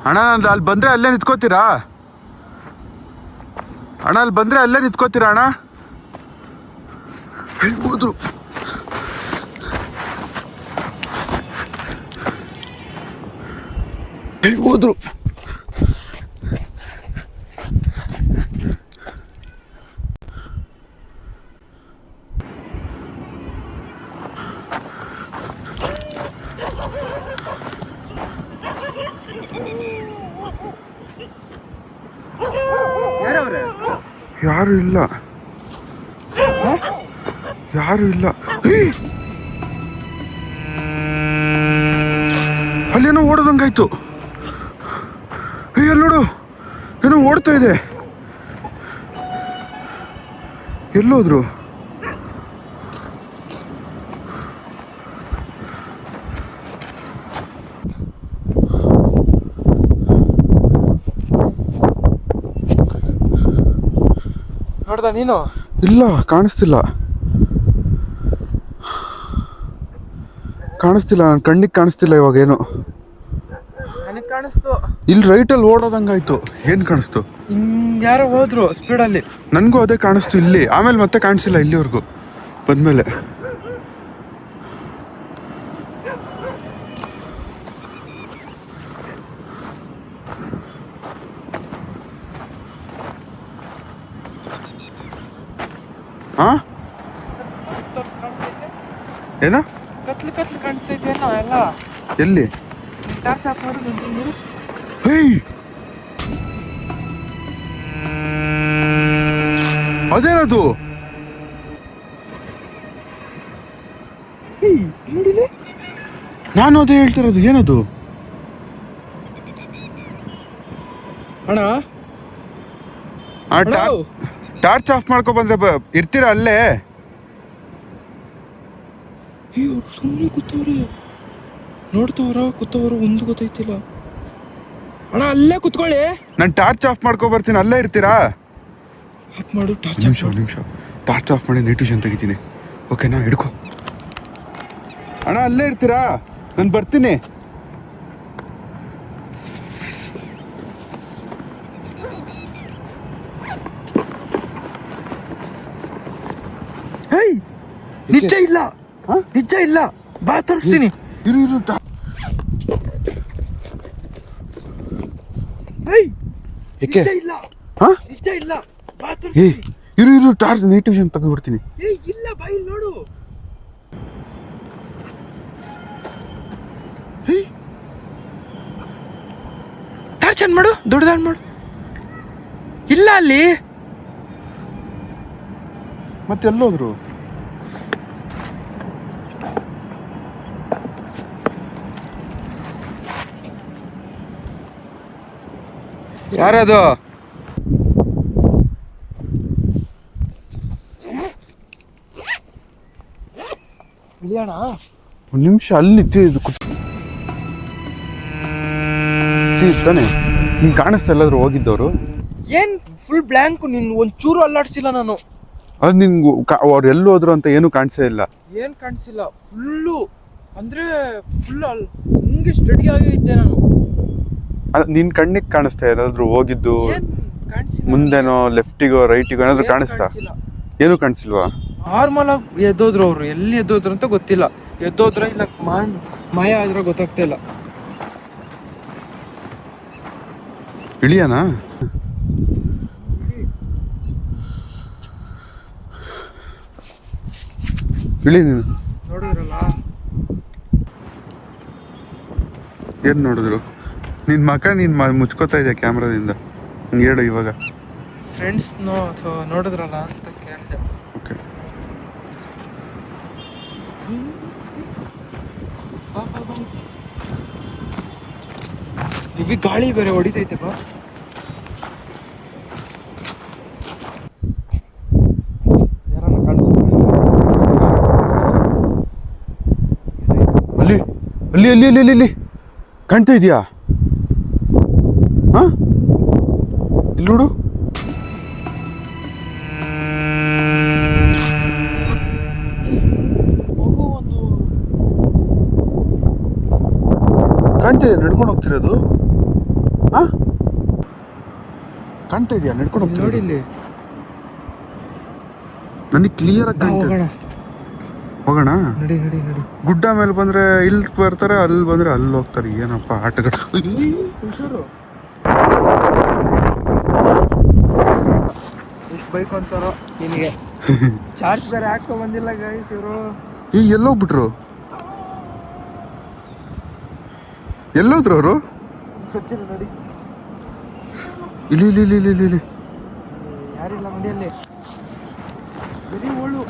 ಅಣ್ಣ ಅಲ್ಲಿ ಬಂದ್ರೆ ಅಲ್ಲೇ ನಿಂತ್ಕೋತೀರಾ ಅಣ್ಣ? ಅಲ್ಲಿ ಬಂದ್ರೆ ಅಲ್ಲೇ ನಿಂತ್ಕೋತೀರಾ ಅಣ್ಣ? ಹೋದ್ರು ಹೋದ್ರು ಯಾರು ಇಲ್ಲ, ಯಾರು ಇಲ್ಲ. ಅಲ್ಲೇನೋ ಓಡೋದಂಗಾಯ್ತು. ಅಲ್ಲಿ ನೋಡು, ಏನೋ ಓಡ್ತಾ ಇದೆ. ಎಲ್ಲೋದ್ರು? ನೋಡ್ದ ನೀನು? ಇಲ್ಲ, ಕಾಣಿಸ್ತಿಲ್ಲ. ನನ್ನ ಕಣ್ಣಿಗೆ ಕಾಣಿಸ್ತಿಲ್ಲ ಇವಾಗ ಏನು. ನನಗೆ ಕಾಣಿಸ್ತು. ಇಲ್ಲಿ ರೈಟಲ್ಲಿ ಓಡೋದಂಗಾಯ್ತು. ಏನ್ ಕಾಣಿಸ್ತು? ಯಾರೋ ಹೋದ್ರು ಸ್ಪೀಡಲ್ಲಿ. ನನಗೂ ಅದೇ ಕಾಣಿಸ್ತು ಇಲ್ಲಿ. ಆಮೇಲೆ ಮತ್ತೆ ಕಾಣಿಸಿಲ್ಲ ಇಲ್ಲಿವರೆಗೂ ಬಂದ್ಮೇಲೆ. ಹಾ ಏನ ಕತ್ಲು ಕಾಣ್ತೈತೆ ಎಲ್ಲ. ಎಲ್ಲಿ? ಟಾರ್ಚ್ ಆಫ್ ಮಾಡು. ಅದೇನದು? ನೋಡಿಲಿ, ನಾನು ಅದೇ ಹೇಳ್ತಿರೋದು. ಏನದು ಅಣ್ಣ? ಟಾರ್ಚ್ ಆಫ್ ಮಾಡ್ಕೊ ಬಂದ್ರೆ ಇರ್ತೀರಾ ಅಲ್ಲೇ? ಸುಮ್ಮನೆ ಕೂತವ್ರೆ, ಕೂತವ್ರ ಒಂದು ಗೊತ್ತೈತಿಲ್ಲ. ಅಣ್ಣ ಅಲ್ಲೇ ಕುತ್ಕೊಳ್ಳಿ, ನಾನು ಟಾರ್ಚ್ ಆಫ್ ಮಾಡ್ಕೊ ಬರ್ತೀನಿ. ಅಲ್ಲೇ ಇರ್ತೀರಾ? ಆಫ್ ಮಾಡು ಟಾರ್ಚ್. ನಿಮಿಷ ಟಾರ್ಚ್ ಆಫ್ ಮಾಡಿ ನೈಟ್ ವಿಷನ್ ತೆಗಿತೀನಿ. ಓಕೆನಾ? ಹಿಡ್ಕೊ ಅಣ್ಣ. ಅಲ್ಲೇ ಇರ್ತೀರಾ? ನಾನು ಬರ್ತೀನಿ. ನಿಜ ಇಲ್ಲ, ನಿಜ ಇಲ್ಲ. ಬಾ ತೋರಿಸ್ತೀನಿ. ಇರು ನಿಜ ಇಲ್ಲ, ನಿಜ ಇಲ್ಲ. ಬಾ ತೋರಿಸ್ತೀನಿ. ಇರು ಟಾರ್ಚ್ ನೈಟ್ ವಿಷನ್ ತೆಗೆದ್ಬಿಡ್ತೀನಿ. ಇಲ್ಲ ಬಾ, ಇಲ್ಲಿ ನೋಡು. ಟಾರ್ಚ್ ಆನ್ ಮಾಡು, ದೊಡ್ಡದಾನ್ ಮಾಡು. ಇಲ್ಲ ಅಲ್ಲಿ ಮತ್ತೆ ಎಲ್ಲೋದ್ರು? ಯಾರದು? ಒಂದು ನಿಮಿಷ ಅಲ್ಲಿ ತಾನೆ. ನಿಂಗೆ ಕಾಣಿಸ್ತಾ ಎಲ್ಲಾದ್ರು ಹೋಗಿದ್ದವರು? ಏನ್ ಫುಲ್ ಬ್ಲ್ಯಾಂಕ್. ನೀನ್ ಒಂಚೂರು ಅಲ್ಲಾಡ್ಸಿಲ್ಲ ನಾನು. ಅದು ನಿನ್ಗೆ ಅವ್ರು ಎಲ್ಲಿ ಹೋದ್ರು ಅಂತ ಏನು ಕಾಣಿಸೇ ಇಲ್ಲ. ಏನ್ ಕಾಣಿಸಿಲ್ಲ. ಫುಲ್ಲು ಅಂದ್ರೆ ಫುಲ್ ಹಿಂಗೆ ಸ್ಟಡಿ ಆಗಿ ಇದ್ದೆ ನಾನು. ನಿನ್ ಕಣ್ಣಿಗೆ ಕಾಣಿಸ್ತಾ ಏನಾದ್ರು ಹೋಗಿದ್ದು? ಕಾಣಿಸಿಲ್ಲ. ಮುಂದೆನೋ ಲೆಫ್ಟಿಗೋ ರೈಟಿಗೋ ಏನಾದ್ರು ಕಾಣಿಸ್ತಾ? ಏನು ಕಾಣಿಸಿಲ್ವಾ? ನಾರ್ಮಲ್ ಆಗಿ ಎದ್ದೋದ್ರು ಅವ್ರು. ಎಲ್ಲಿ ಎದ್ದೋದ್ರು ಅಂತ ಗೊತ್ತಿಲ್ಲ. ಎದ್ದೋದ್ರ ಇಲ್ಲ ಮಾಯ ಆದ್ರೆ ಗೊತ್ತಾಗ್ತಾ ಇಲ್ಲ. ಇಳಿಯನಾ? ಇಳಿ ನೀನು. ನೋಡಿದ್ರಲ್ಲ? ಏನ್ ನೋಡಿದ್ರು? ನಿನ್ ಮಕ ನೀನ್ ಮುಚ್ಕೋತಾ ಇದೆಯಾ ಕ್ಯಾಮ್ರಾದಿಂದ? ಹಿಂಗೆ ಹೇಳು ಇವಾಗ. ಫ್ರೆಂಡ್ಸ್ ನೋಡಿದ್ರಲ್ಲ ಅಂತ ಕೇಳಿದೆ. ಓಕೆ. ಇವಿ ಗಾಳಿ ಬೇರೆ ಹೊಡಿತೈತೆಪ್ಪ. ಯಾರನ್ನ ಕಾಣಿಸ್ತಾರೆ ಅಲ್ಲಿ ಅಲ್ಲಿ ಅಲ್ಲಿ ಅಲ್ಲಿ ಅಲ್ಲಿ ಕಾಣ್ತಾ ಇದೆಯಾ? ಹಾ, ಇಲ್ಲಿ ನೋಡು. ಕಾಣ್ತಾ ಇದೆಯಾ ನಡ್ಕೊಂಡು ಹೋಗ್ತಿರೋದು? ಹಾ, ಕಾಣ್ತಾ ಇದೆಯಾ ನಡ್ಕೊಂಡು ಹೋಗ್ತಿರೋದು? ನೋಡಿ ಇಲ್ಲಿ. ನನಗೆ ಕ್ಲಿಯರ್ ಆಗಿ ಕಾಣ್ತಾ ಇದೆ. ಹೋಗೋಣ. ನಡಿ ನಡಿ ನಡಿ. ಗುಡ್ಡ ಮೇಲೆ ಬಂದ್ರೆ ಇಲ್ಲಿ ಬರ್ತಾರೆ, ಅಲ್ಲಿ ಬಂದ್ರೆ ಅಲ್ಲಿ ಹೋಗ್ತಾರೆ. ಏನಪ್ಪ ಆಟಗಳು. ಎಷ್ಟು ಬೈಕ್ ಅಂತಾರೋ ನಿನಗೆ. ಚಾರ್ಜ್ ಬೇರೆ ಹಾಕೋ ಬಂದಿಲ್ಲ ಗೈಸ್ ಇವರು. ಎಲ್ಲೋಗ್ಬಿಟ್ರು? ಎಲ್ಲೋದ್ರು ಅವರು? ಗೊತ್ತಿಲ್ಲ ನೋಡಿ. ಇಲ್ಲಿ ಇಲ್ಲಿ ಇಲ್ಲಿ ಇಲ್ಲಿ ಇಲ್ಲಿ ಯಾರಿಲ್ಲ ಮನೆಯಲ್ಲಿ, ಬರೀ ಓಳು.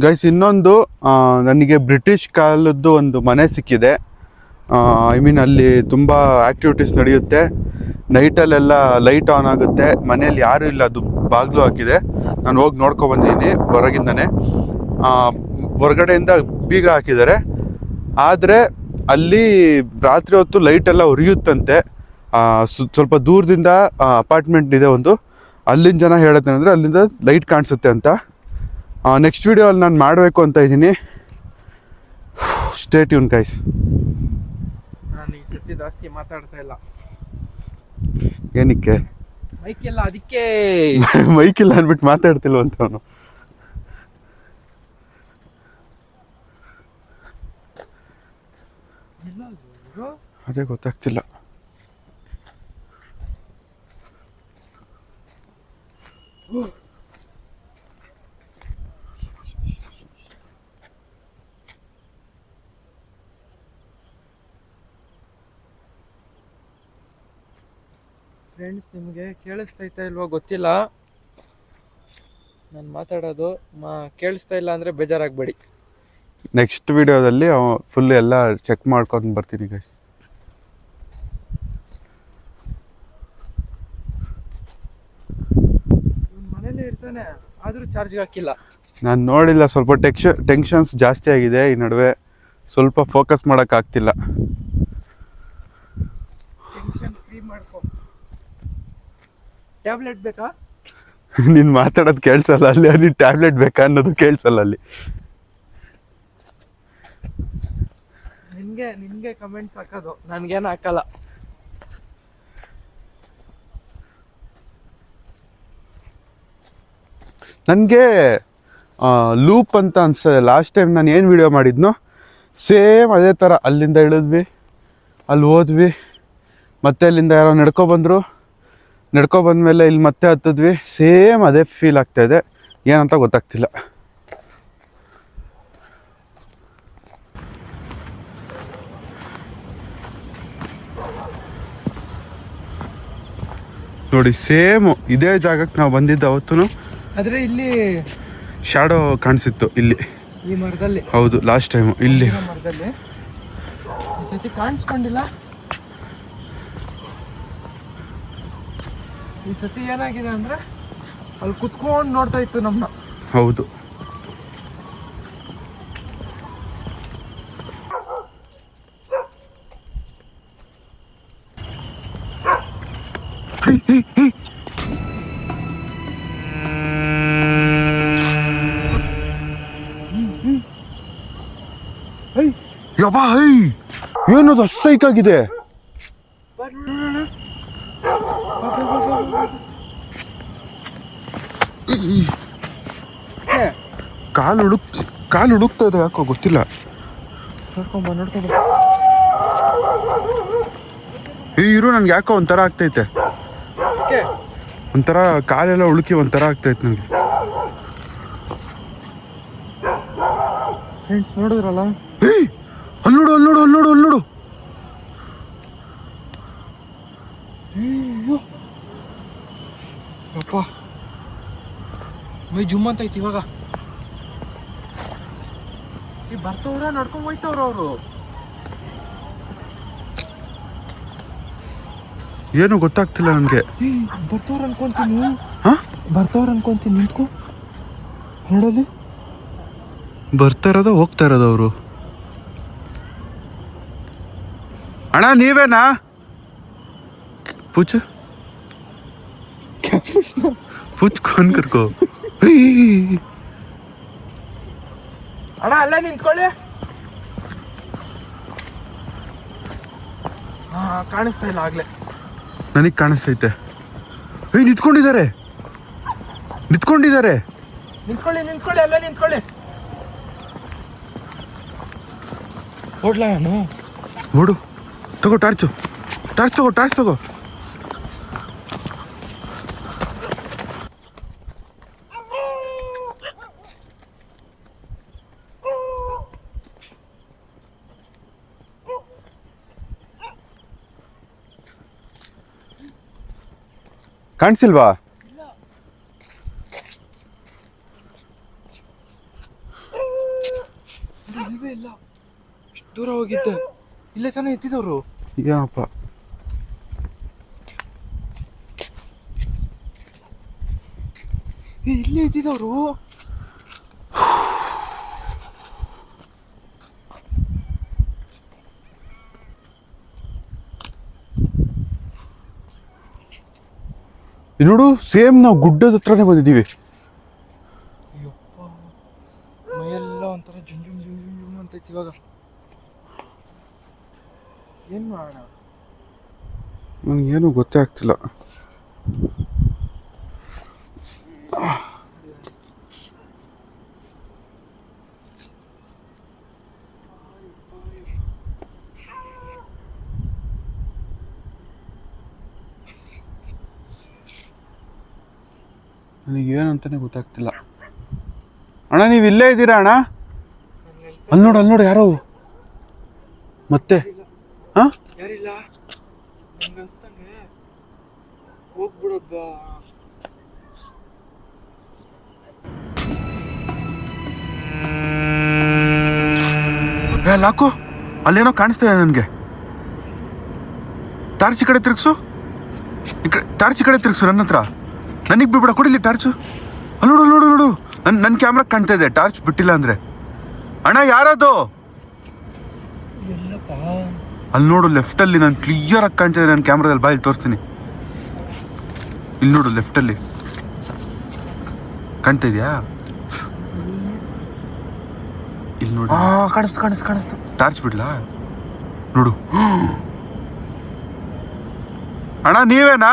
ಗೈಸ್, ಇನ್ನೊಂದು ನನಗೆ ಬ್ರಿಟಿಷ್ ಕಾಲದ್ದು ಒಂದು ಮನೆ ಸಿಕ್ಕಿದೆ. ಐ ಮೀನ್ ಅಲ್ಲಿ ತುಂಬ ಆ್ಯಕ್ಟಿವಿಟೀಸ್ ನಡೆಯುತ್ತೆ. ನೈಟಲ್ಲೆಲ್ಲ ಲೈಟ್ ಆನ್ ಆಗುತ್ತೆ. ಮನೇಲಿ ಯಾರೂ ಇಲ್ಲ, ಅದು ಬಾಗಿಲು ಹಾಕಿದೆ. ನಾನು ಹೋಗಿ ನೋಡ್ಕೊಬಂದಿದ್ದೀನಿ ಹೊರಗಿಂದನೇ. ಹೊರಗಡೆಯಿಂದ ಬೀಗ ಹಾಕಿದ್ದಾರೆ. ಆದರೆ ಅಲ್ಲಿ ರಾತ್ರಿ ಹೊತ್ತು ಲೈಟೆಲ್ಲ ಉರಿಯುತ್ತಂತೆ. ಸ್ವಲ್ಪ ದೂರದಿಂದ ಅಪಾರ್ಟ್ಮೆಂಟ್ ಇದೆ ಒಂದು, ಅಲ್ಲಿನ ಜನ ಹೇಳೋದೇನೆಂದರೆ ಅಲ್ಲಿಂದ ಲೈಟ್ ಕಾಣಿಸುತ್ತೆ ಅಂತ. ನೆಕ್ಸ್ಟ್ ವಿಡಿಯೋಲ್ಲಿ ನಾನು ಮಾಡಬೇಕು ಅಂತ ಇದ್ದೀನಿ. Stay tune guys. ನಾನು ಈ ಸತಿ ಜಾಸ್ತಿ ಮಾತಾಡ್ತಾ ಇಲ್ಲ. ಏನಕ್ಕೆ? ಮೈಕ್ ಇಲ್ಲ, ಅದಕ್ಕೆ. ಮೈಕ್ ಇಲ್ಲ ಅಂದ್ಬಿಟ್ಟು ಮಾತಾಡ್ತಿಲ್ವ ಅಂತ ಅವನು. ಅದೇ ಗೊತ್ತಾಗ್ತಿಲ್ಲ. ಫ್ರೆಂಡ್ಸ್, ನಿಮಗೆ ಕೇಳಿಸ್ತೈತಾ ಇಲ್ವೋ ಗೊತ್ತಿಲ್ಲ, ನಾನು ಮಾತಾಡೋದು ಕೇಳಿಸ್ತಾ ಇಲ್ಲ ಅಂದರೆ ಬೇಜಾರಾಗಬೇಡಿ. ನೆಕ್ಸ್ಟ್ ವಿಡಿಯೋದಲ್ಲಿ ಫುಲ್ ಎಲ್ಲ ಚೆಕ್ ಮಾಡ್ಕೊಂಡು ಬರ್ತೀನಿ ಗೈಸ್. ಮನೇಲಿ ಇರ್ತಾನೆ, ಆದರೂ ಚಾರ್ಜ್ಗೆ ಹಾಕಿಲ್ಲ. ನಾನು ನೋಡಿಲ್ಲ, ಸ್ವಲ್ಪ ಟೆನ್ಷನ್ಸ್ ಜಾಸ್ತಿ ಆಗಿದೆ ಈ ನಡುವೆ. ಸ್ವಲ್ಪ ಫೋಕಸ್ ಮಾಡೋಕ್ಕಾಗ್ತಿಲ್ಲ. ಟೆನ್ಷನ್ ಫ್ರೀ ಮಾಡ್ಕೊ. ಟ್ಯಾಬ್ಲೆಟ್ ಬೇಕಾ? ನೀನು ಮಾತಾಡೋದು ಕೇಳಿಸಲ್ಲ ಅಲ್ಲಿ. ಅಲ್ಲಿ ಟ್ಯಾಬ್ಲೆಟ್ ಬೇಕಾ ಅನ್ನೋದು ಕೇಳಿಸಲ್ಲ ಅಲ್ಲಿ. ನಿನಗೆ ಕಮೆಂಟ್ಸ್ ಹಾಕೋದು, ನನಗೇನು ಹಾಕಲ್ಲ. ನನಗೆ ಲೂಪ್ ಅಂತ ಅನ್ಸ್ತದೆ. ಲಾಸ್ಟ್ ಟೈಮ್ ನಾನು ಏನು ವಿಡಿಯೋ ಮಾಡಿದ್ನೋ ಸೇಮ್ ಅದೇ ಥರ. ಅಲ್ಲಿಂದ ಇಳಿದ್ವಿ, ಅಲ್ಲಿ ಹೋದ್ವಿ, ಮತ್ತೆ ಅಲ್ಲಿಂದ ಯಾರೋ ನಡ್ಕೊಬಂದ್ಮೇಲೆ ಇಲ್ಲಿ ಮತ್ತೆ ಹತ್ತಿದ್ವಿ. ಸೇಮ್ ಅದೇ ಫೀಲ್ ಆಗ್ತಾಯಿದೆ, ಏನಂತ ಗೊತ್ತಾಗ್ತಿಲ್ಲ. ನೋಡಿ, ಸೇಮ್ ಇದೇ ಜಾಗಕ್ಕೆ ನಾವು ಬಂದಿದ್ದು ಅವತ್ತು. ಆದರೆ ಇಲ್ಲಿ ಶ್ಯಾಡೋ ಕಾಣಿಸಿತ್ತು ಇಲ್ಲಿ, ಈ ಮರದಲ್ಲಿ. ಹೌದು, ಲಾಸ್ಟ್ ಟೈಮು ಇಲ್ಲಿ ಮರದಲ್ಲಿ. ಈ ಸತಿ ಕಾಣಿಸ್ಕೊಂಡಿಲ್ಲ. ಈ ಸತಿ ಏನಾಗಿದೆ ಅಂದರೆ ಅಲ್ಲಿ ಕುತ್ಕೊಂಡು ನೋಡ್ತಾ ಇತ್ತು ನಮ್ಮನ್ನ. ಹೌದು. ಯಬ್ಬಾ, ಏನದು ಸೈಕಾಗಿದೆ. ಕಾಲು ಹುಡುಕ್ತಾ ಇದೆ, ಯಾಕೋ ಗೊತ್ತಿಲ್ಲ. ನೋಡ್ಕೊಂಬ. ಇರು, ನನ್ಗೆ ಯಾಕೋ ಒಂಥರ ಆಗ್ತೈತೆ. ಒಂಥರ ಕಾಲೆಲ್ಲ ಉಳುಕಿ ಒಂಥರ ಆಗ್ತೈತೆ ನನಗೆ. ಫ್ರೆಂಡ್ಸ್, ನೋಡಿದ್ರಲ್ಲ, ಅಲ್ಲೋಡು. ಮೈ ಜುಮ್ ಅಂತ ಐತಿ ಇವಾಗ. ಈ ಬರ್ತವ್ರ ನಡ್ಕೊಂಡ್ ಹೋಯ್ತವ್ರ ಅವರು. ಏನು ಗೊತ್ತಾಗ್ತಿಲ್ಲ ನನಗೆ. ಬರ್ತವ್ರ ಅನ್ಕೊಂತೀನಿ. ಬರ್ತವ್ರ ಅನ್ಕೊಂತೀನಿ. ನಿಂತ್ಕೊ ನೋಡಲ್ಲಿ. ಬರ್ತಾ ಇರೋದ ಹೋಗ್ತಾ ಇರೋದು ಅವರು? ಅಣ್ಣ ನೀವೇನಾ? पूछ क्या पूछना? पूछ कौन कर को ಅಣ್ಣ ಅಲ್ಲೇ ನಿಂತ್ಕೊಳ್ಳಿ. ಹಾ ಕಾಣಿಸ್ತಾ ಇಲ್ಲ ಆಗ್ಲೇ. ನನಗೆ ಕಾಣಿಸ್ತೈತೆ. ನಿಂತ್ಕೊಂಡಿದ್ದಾರೆ ನಿಂತ್ಕೊಂಡಿದ್ದಾರೆ. ನಿಂತ್ಕೊಳ್ಳಿ ನಿಂತ್ಕೊಳ್ಳಿ ಅಲ್ಲೇ ನಿಂತ್ಕೊಳ್ಳಿ. ಓಡ್ಲಾ ನಾನು? ಓಡು. ತಗೋ ಟಾರ್ಚು. ಟಾರ್ಚ್ ತಗೋ ಟಾರ್ಚ್ ತಗೋ. ಕಾಣಿಸಿಲ್ವಾ? ಇಲ್ವೇ ಇಲ್ಲ. ದೂರ ಹೋಗಿದ್ದೆ. ಇಲ್ಲೇ ತಾನೇ ಎತ್ತಿದವರು. ಏನಪ್ಪ ಇಲ್ಲೇ ಎತ್ತಿದವರು. ನೋಡು, ಸೇಮ್ ನಾವು ಗುಡ್ಡದ ಹತ್ರನೇ ಬಂದಿದ್ದೀವಿ. ಮೈಯೆಲ್ಲ ಒಂಥರ ಜುಮ್ ಜುಮ್ ಜುಮ್ ಜುಮ್ ಜುಮ್ ಅಂತೈತಿ ಇವಾಗ. ಏನ್ ಮಾಡೋಣ? ನನಗೇನು ಗೊತ್ತೇ ಆಗ್ತಿಲ್ಲ. ನನಗೇನಂತಾನೆ ಗೊತ್ತಾಗ್ತಿಲ್ಲ. ಅಣ್ಣ ನೀವು ಇಲ್ಲೇ ಇದ್ದೀರಾ ಅಣ್ಣ? ಅಲ್ಲಿ ನೋಡು ಯಾರೋ ಮತ್ತೆ. ಹಾ ಯಾರಿಲ್ಲ. ನಂಗೆ ಅನ್ಸ್ತಂಗೆ ಹೋಗ್ಬಿಡೋದ. ಲಾಕು ಅಲ್ಲೇನೋ ಕಾಣಿಸ್ತಾ ಇದೆ ನನಗೆ. ಟಾರ್ಚ್ ಈ ಕಡೆ ತಿರ್ಗ್ಸು. ಟಾರ್ಚ್ ಈ ಕಡೆ ತಿರ್ಗ್ಸು ನನ್ನ ಹತ್ರ. ನನಗೆ ಬಿಡ್ಬೇಡ, ಕೊಡಿಲಿ ಟಾರ್ಚು. ಅಲ್ಲಿ ನೋಡು ನನ್ನ ಕ್ಯಾಮ್ರಾ ಕಾಣ್ತಾ ಇದೆ, ಟಾರ್ಚ್ ಬಿಟ್ಟಿಲ್ಲ ಅಂದ್ರೆ. ಅಣ್ಣ ಯಾರದು? ಅಲ್ಲಿ ನೋಡು ಲೆಫ್ಟಲ್ಲಿ ನಾನು ಕ್ಲಿಯರ್ ಆಗಿ ಕಾಣ್ತಾ ಇದೆ ನನ್ನ ಕ್ಯಾಮ್ರಾದಲ್ಲಿ. ಬಾಯಲ್ಲಿ ತೋರಿಸ್ತೀನಿ. ಇಲ್ಲಿ ನೋಡು ಲೆಫ್ಟಲ್ಲಿ ಕಾಣ್ತಾ ಇದೆಯಾ? ಇಲ್ಲಿ ನೋಡಿ. ಕಾಣಿಸ್ತು. ಟಾರ್ಚ್ ಬಿಡ್ಲಾ? ನೋಡು. ಅಣ್ಣ ನೀವೇನಾ?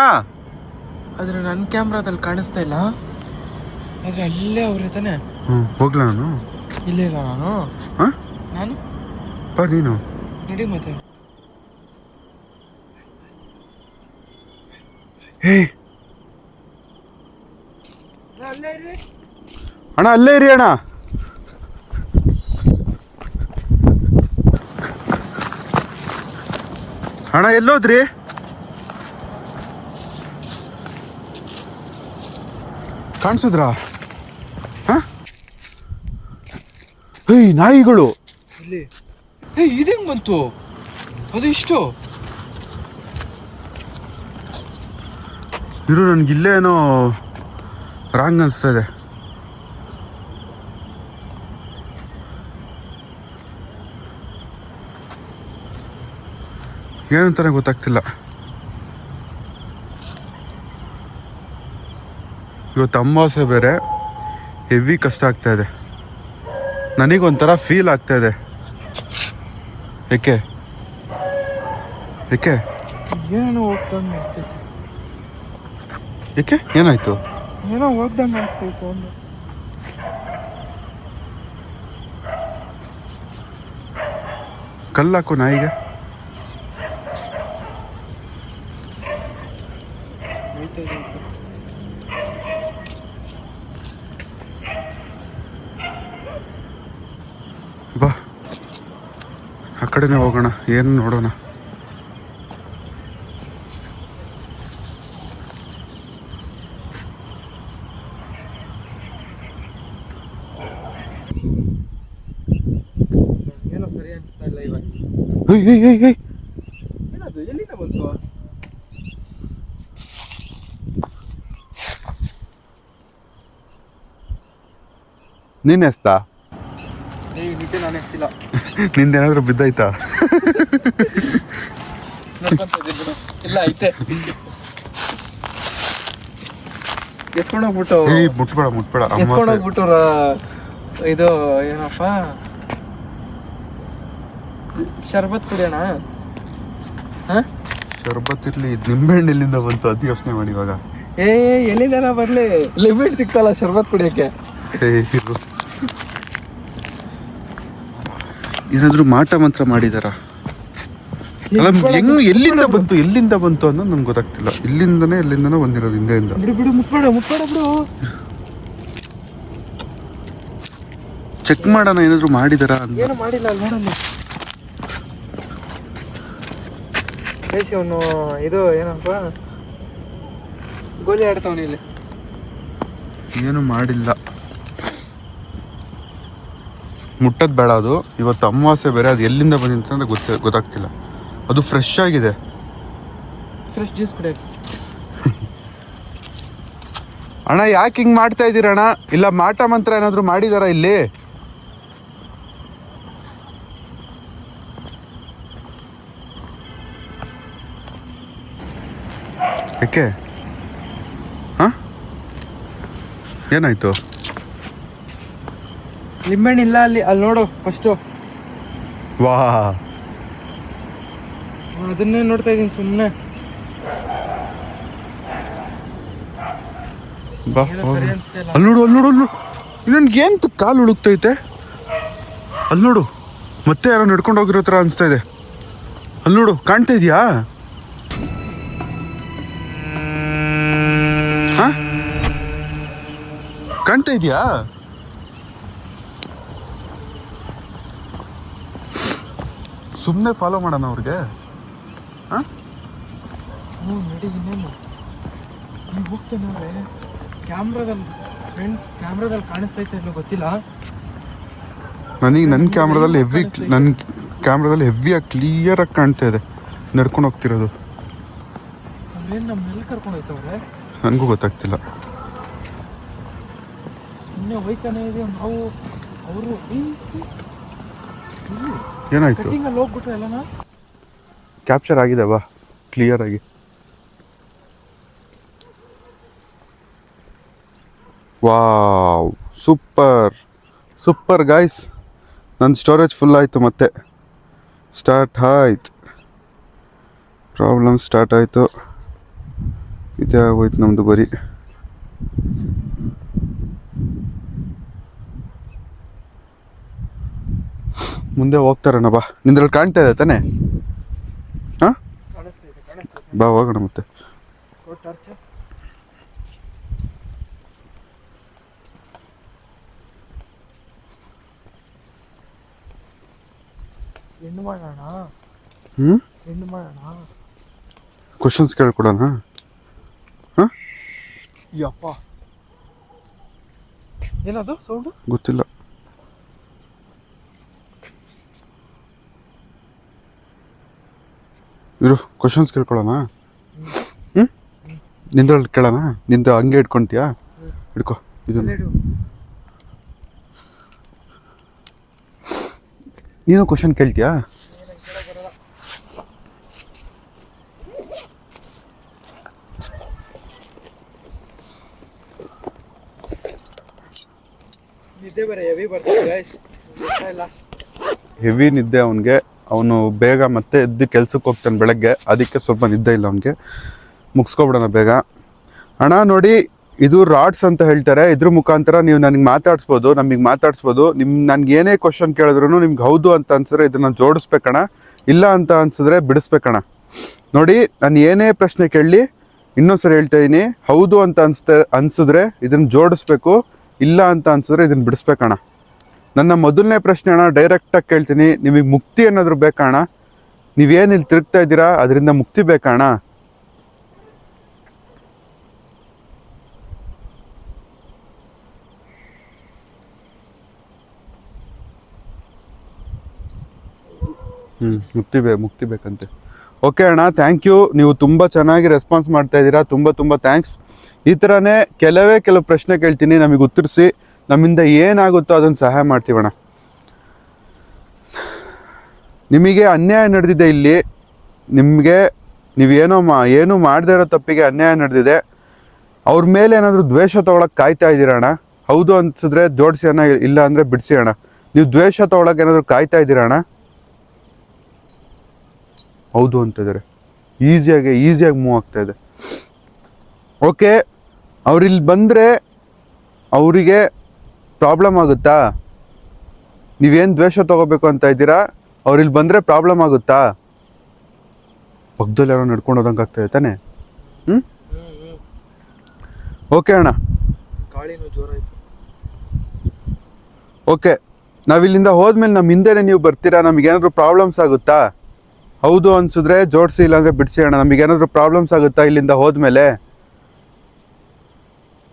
ಆದ್ರೆ ನನ್ನ ಕ್ಯಾಮ್ರಾದಲ್ಲಿ ಕಾಣಿಸ್ತಾ ಇಲ್ಲ. ಆದ್ರೆ ಅಲ್ಲೇ ಅವ್ರೆ ತಾನೆ. ಹೋಗ್ಲಾ ನಾನು? ಇಲ್ಲೇ ಇಲ್ಲ ನಾನು. ನಾನು ಬಾ ನೀನು ನಡಿ ಮತ್ತೆ. ಅಣ್ಣ ಅಲ್ಲೇ ಇರಿ ಅಣ್ಣ. ಅಣ್ಣ ಎಲ್ಲೋದ್ರಿ? ಕಾಣಿಸಿದ್ರಾ? ನಾಯಿಗಳು ಇಲ್ಲಿ. ಇದೇಂಗ್ ಬಂತು? ಅದು ಇಷ್ಟು ಇರು, ನನಗಿಲ್ಲೇನೋ ರಾಂಗ್ ಅನಿಸ್ತಾ ಇದೆ. ಏನಂತಾನೆ ಗೊತ್ತಾಗ್ತಿಲ್ಲ. ಇವತ್ತು ಅಮಾವಾಸ್ಯೆ ಬೇರೆ, ಹೆವಿ ಕಷ್ಟ ಆಗ್ತಾ ಇದೆ. ನನಗೊಂಥರ ಫೀಲ್ ಆಗ್ತಾ ಇದೆ. ಏಕೆ ಏನೋ ಹೋಗ್ದಂಗೆ ಆಗ್ತೈತೆ. ಏಕೆ ಏನಾಯ್ತು? ಏನೋ ಹೋಗ್ದಂಗೆ ಆಗ್ತೈತೆ ಒಂದು. ಕಲ್ಲಾಕು ನಾಯಿಗೆ. ಬಾ ಆ ಕಡೆನೇ ಹೋಗೋಣ, ಏನು ನೋಡೋಣ. ಏನದು ಎಲ್ಲಿಂದ ಬಂತು? ನೀನ್ ಎಸ್ತಾ? ನಿದ್ದೆ ನಾನು ಎಷ್ಟಿಲ್ಲ. ನಿಂದೇನಾದ್ರೂ ಬಿದ್ದಾಯ್ತಾ? ಇಲ್ಲ ಐತೆ. ಎತ್ಕೊಂಡೋಗ್ಬಿಟ್ಟು ಮುಟ್ಬೇಡ ಎತ್ಕೊಂಡೋಗ್ಬಿಟ್ಟು ಇದು ಏನಪ್ಪ ಶರ್ಬತ್ ಕುಡಿಯೋಣ. ಶರ್ಬತ್ ಇರ್ಲಿ, ನಿಂಬೆಹಣ್ಣು ಎಲ್ಲಿಂದ ಬಂತು ಅದು ಯೋಚನೆ ಮಾಡಿ ಇವಾಗ. ಎಲ್ಲಿಂದ ಬರ್ಲಿ, ಲಿಮಿಟ್ ಸಿಕ್ತಲ್ಲ ಶರ್ಬತ್ ಕುಡಿಯೋಕ್ಕೆ. ಏನಾದ್ರು ಮಾಟ ಮಂತ್ರ ಮಾಡಿದಾರ? ಎಲ್ಲಿಂದ ಬಂತು ಅನ್ನೋದು ನನ್ಗೆ ಗೊತ್ತಾಗ್ತಿಲ್ಲ. ಎಲ್ಲಿಂದನೋ ಬಂದಿರೋದು ಹಿಂದೆಯಿಂದ. ಬಿಡು ಮುಟ್ಬೇಡ ಬಿಡು. ಚೆಕ್ ಮಾಡೋಣ ಏನಾದ್ರು ಮಾಡಿದಾರ ಅಂತ. ಏನು ಮಾಡಿಲ್ಲ, ನೋಡಲ್ಲ. ಅವನು ಇದು ಏನಪ್ಪ ಗೋಲಿ ಆಡ್ತಾವನಿ ಇಲ್ಲಿ. ಏನು ಮಾಡಿಲ್ಲ. ಮುಟ್ಟದ್ ಬೇಡ. ಅದು ಇವತ್ತು ಅಮಾವಾಸ್ಯೆ ಬೇರೆ, ಅದು ಎಲ್ಲಿಂದ ಬಂದಿತ್ತು ಅಂತ ಗೊತ್ತಾಗ್ತಿಲ್ಲ. ಅದು ಫ್ರೆಶ್ ಆಗಿದೆ. ಫ್ರೆಶ್ ಜ್ಯೂಸ್ ಕುಡಿಯೋಕೆ. ಅಣ್ಣ ಯಾಕೆ ಹಿಂಗ್ ಮಾಡ್ತಾ ಇದ್ದೀರಣ್ಣ? ಇಲ್ಲ ಮಾಟ ಮಂತ್ರ ಏನಾದ್ರು ಮಾಡಿದಾರ ಇಲ್ಲಿ? ಯಾಕೆ? ಏನಾಯ್ತು? ಲಿಂಬೆಹಣ್ಣು ಇಲ್ಲ ಅಲ್ಲಿ ನೋಡು ಫಸ್ಟು. ವಾ, ಅದನ್ನೇ ನೋಡ್ತಾ ಇದ್ದೀನಿ ಸುಮ್ಮನೆ. ಅಲ್ಲಿ ನೋಡು ನನ್ಗೇನು ಕಾಲು ಹುಡುಕ್ತೈತೆ. ಅಲ್ಲಿ ನೋಡು, ಮತ್ತೆ ಯಾರೋ ನಡ್ಕೊಂಡು ಹೋಗಿರೋ ಥರ ಅನಿಸ್ತಾ ಇದೆ. ಅಲ್ಲಿ ನೋಡು, ಕಾಣ್ತಾ ಇದೆಯಾ? ಕಾಣ್ತಾ ಇದೆಯಾ? ಸುಮ್ಮನೆ ಫಾಲೋ ಮಾಡೋಣ ಅವ್ರಿಗೆ. ನಡಿ ಇನ್ನೇನು ನೀವು ಹೋಗ್ತೇನೆ. ಕ್ಯಾಮ್ರಾದಲ್ಲಿ ಕಾಣಿಸ್ತೈತೆ ಇಲ್ಲ ಗೊತ್ತಿಲ್ಲ ನನಗೆ. ನನ್ನ ಕ್ಯಾಮ್ರಾದಲ್ಲಿ ಹೆವಿಯಾಗಿ ಕ್ಲಿಯರಾಗಿ ಕಾಣ್ತಾ ಇದೆ ನಡ್ಕೊಂಡು ಹೋಗ್ತಿರೋದು. ನಮ್ಮನ್ನೆಲ್ಲ ಕರ್ಕೊಂಡು ಹೋಯ್ತವ್ರೆ, ನನಗೂ ಗೊತ್ತಾಗ್ತಿಲ್ಲ. ಇನ್ನೇ ಹೋಯ್ತಾನೆ ಇದೆ ನಾವು. ಅವರು ಏನಾಯ್ತು? ಹೋಗ್ಬಿಟ್ರೆ ಎಲ್ಲ ಕ್ಯಾಪ್ಚರ್ ಆಗಿದೆ ಬಾ ಕ್ಲಿಯರ್ ಆಗಿ. Wow, super guys. ನನ್ನ ಸ್ಟೋರೇಜ್ ಫುಲ್ ಆಯಿತು. ಮತ್ತೆ ಪ್ರಾಬ್ಲಮ್ ಸ್ಟಾರ್ಟ್ ಆಯಿತು. ಇದೇ ಆಗೋಯ್ತು ನಮ್ಮದು ಬರೀ. ಮುಂದೆ ಹೋಗ್ತಾರಣ್ಣ ಬಾ. ನಿಂದ್ರಲ್ಲಿ ಕಾಣ್ತಾ ಇದೆ ತಾನೆ? ಬಾ ಹೋಗೋಣ ಮತ್ತೆ. ಕ್ವಶನ್ಸ್ ಕೇಳ್ಕೊಡೋಣ. ಯಪ್ಪ ಏನದು ಸೌಂಡ್ ಗೊತ್ತಿಲ್ಲ. ಇರು, ಕ್ವಶನ್ಸ್ ಕೇಳ್ಕೊಳ್ಳೋಣ. ನಿಂದ್ರಲ್ಲಿ ಕೇಳೋಣ. ನಿಂದು ಹಂಗೆ ಇಟ್ಕೊಂತೀಯಾ? ಹಿಡ್ಕೊ ಇದು. ನೀನು ಕ್ವಶನ್ ಕೇಳ್ತೀಯಾ? ಹೆವಿ ನಿದ್ದೆ ಅವನಿಗೆ. ಅವನು ಬೇಗ ಮತ್ತೆ ಎದ್ದು ಕೆಲ್ಸಕ್ಕೆ ಹೋಗ್ತಾನೆ ಬೆಳಗ್ಗೆ, ಅದಕ್ಕೆ ಸ್ವಲ್ಪ ನಿದ್ದೆ ಇಲ್ಲ ಅವನಿಗೆ. ಮುಗಿಸ್ಕೊಬಿಡೋಣ ಬೇಗ. ಅಣ್ಣ ನೋಡಿ, ಇದು ರಾಡ್ಸ್ ಅಂತ ಹೇಳ್ತಾರೆ. ಇದ್ರ ಮುಖಾಂತರ ನೀವು ನನಗೆ ಮಾತಾಡ್ಸ್ಬೋದು. ನನ್ಗೆ ಏನೇ ಕ್ವಶನ್ ಕೇಳಿದ್ರು ನಿಮ್ಗೆ ಹೌದು ಅಂತ ಅನ್ಸಿದ್ರೆ ಇದನ್ನ ಜೋಡಿಸ್ಬೇಕಣ್ಣ, ಇಲ್ಲ ಅಂತ ಅನ್ಸಿದ್ರೆ ಬಿಡಿಸ್ಬೇಕಣ್ಣ. ನೋಡಿ, ನಾನು ಏನೇ ಪ್ರಶ್ನೆ ಕೇಳಲಿ ಇನ್ನೊಂದ್ಸರಿ ಹೇಳ್ತಾ ಇದೀನಿ, ಹೌದು ಅಂತ ಅನ್ಸಿದ್ರೆ ಇದನ್ನ ಜೋಡಿಸ್ಬೇಕು, ಇಲ್ಲ ಅಂತ ಅನ್ಸಿದ್ರೆ ಇದನ್ನ ಬಿಡಿಸ್ಬೇಕಣ್ಣ. ನನ್ನ ಮೊದಲನೇ ಪ್ರಶ್ನೆ ಅಣ್ಣ, ಡೈರೆಕ್ಟಾಗಿ ಕೇಳ್ತೀನಿ, ನಿಮಗೆ ಮುಕ್ತಿ ಏನಾದರೂ ಬೇಕಣ್ಣ? ನೀವೇನು ಇಲ್ಲಿ ತಿರುಗ್ತಾ ಇದ್ದೀರಾ, ಅದರಿಂದ ಮುಕ್ತಿ ಬೇಕಣ್ಣ? ಮುಕ್ತಿ ಬೇಕಂತೆ. ಓಕೆ ಅಣ್ಣ, ಥ್ಯಾಂಕ್ ಯು. ನೀವು ತುಂಬ ಚೆನ್ನಾಗಿ ರೆಸ್ಪಾನ್ಸ್ ಮಾಡ್ತಾ ಇದ್ದೀರಾ. ತುಂಬ ಥ್ಯಾಂಕ್ಸ್. ಈ ಥರನೇ ಕೆಲವು ಪ್ರಶ್ನೆ ಕೇಳ್ತೀನಿ, ನಮಗೆ ಉತ್ತರಿಸಿ, ನಮ್ಮಿಂದ ಏನಾಗುತ್ತೋ ಅದನ್ನು ಸಹಾಯ ಮಾಡ್ತೀವಣ್ಣ. ನಿಮಗೆ ಅನ್ಯಾಯ ನಡೆದಿದೆ ಇಲ್ಲಿ, ನಿಮಗೆ ಏನು ಮಾಡದೇ ಇರೋ ತಪ್ಪಿಗೆ ಅನ್ಯಾಯ ನಡೆದಿದೆ. ಅವ್ರ ಮೇಲೆ ಏನಾದರೂ ದ್ವೇಷ ತೊಗೊಳಕ್ಕೆ ಕಾಯ್ತಾ ಇದ್ದೀರಾ ಅಣ್ಣ? ಹೌದು ಅನ್ಸಿದ್ರೆ ಜೋಡಿಸಿ ಅಣ್ಣ, ಇಲ್ಲ ಅಂದರೆ ಬಿಡಿಸಿ ಅಣ್ಣ. ನೀವು ದ್ವೇಷ ತೊಗೊಳಕ್ಕೆ ಏನಾದರೂ ಕಾಯ್ತಾ ಇದ್ದೀರಾ ಅಣ್ಣ? ಹೌದು ಅಂತಿದ್ದಾರೆ. ಈಸಿಯಾಗಿ ಮೂವ್ ಆಗ್ತಾಯಿದೆ. ಓಕೆ, ಅವ್ರಿಲ್ಲಿ ಬಂದರೆ ಅವರಿಗೆ ಪ್ರಾಬ್ಲಮ್ ಆಗುತ್ತಾ? ನೀವೇನು ದ್ವೇಷ ತೊಗೋಬೇಕು ಅಂತ ಇದ್ದೀರಾ? ಅವ್ರಿಲ್ಲಿ ಬಂದರೆ ಪ್ರಾಬ್ಲಮ್ ಆಗುತ್ತಾ? ಪಕ್ಕದಲ್ಲಿ ಯಾರೋ ನಡ್ಕೊಂಡು ಹೋದಂಗೆ ಆಗ್ತಾಯಿದೆ ತಾನೆ? ಓಕೆ ಅಣ್ಣ, ಗಾಳಿನೂ ಜೋರಾಯ್ತು. ಓಕೆ, ನಾವಿಲ್ಲಿಂದ ಹೋದ್ಮೇಲೆ ನಮ್ಮ ಹಿಂದೆನೇ ನೀವು ಬರ್ತೀರಾ? ನಮಗೇನಾದರೂ ಪ್ರಾಬ್ಲಮ್ಸ್ ಆಗುತ್ತಾ? ಹೌದು ಅನ್ಸಿದ್ರೆ ಜೋಡಿಸಿ, ಇಲ್ಲಾಂದರೆ ಬಿಡಿಸಿ ಅಣ್ಣ. ನಮಗೇನಾದರೂ ಪ್ರಾಬ್ಲಮ್ಸ್ ಆಗುತ್ತಾ ಇಲ್ಲಿಂದ ಹೋದ್ಮೇಲೆ?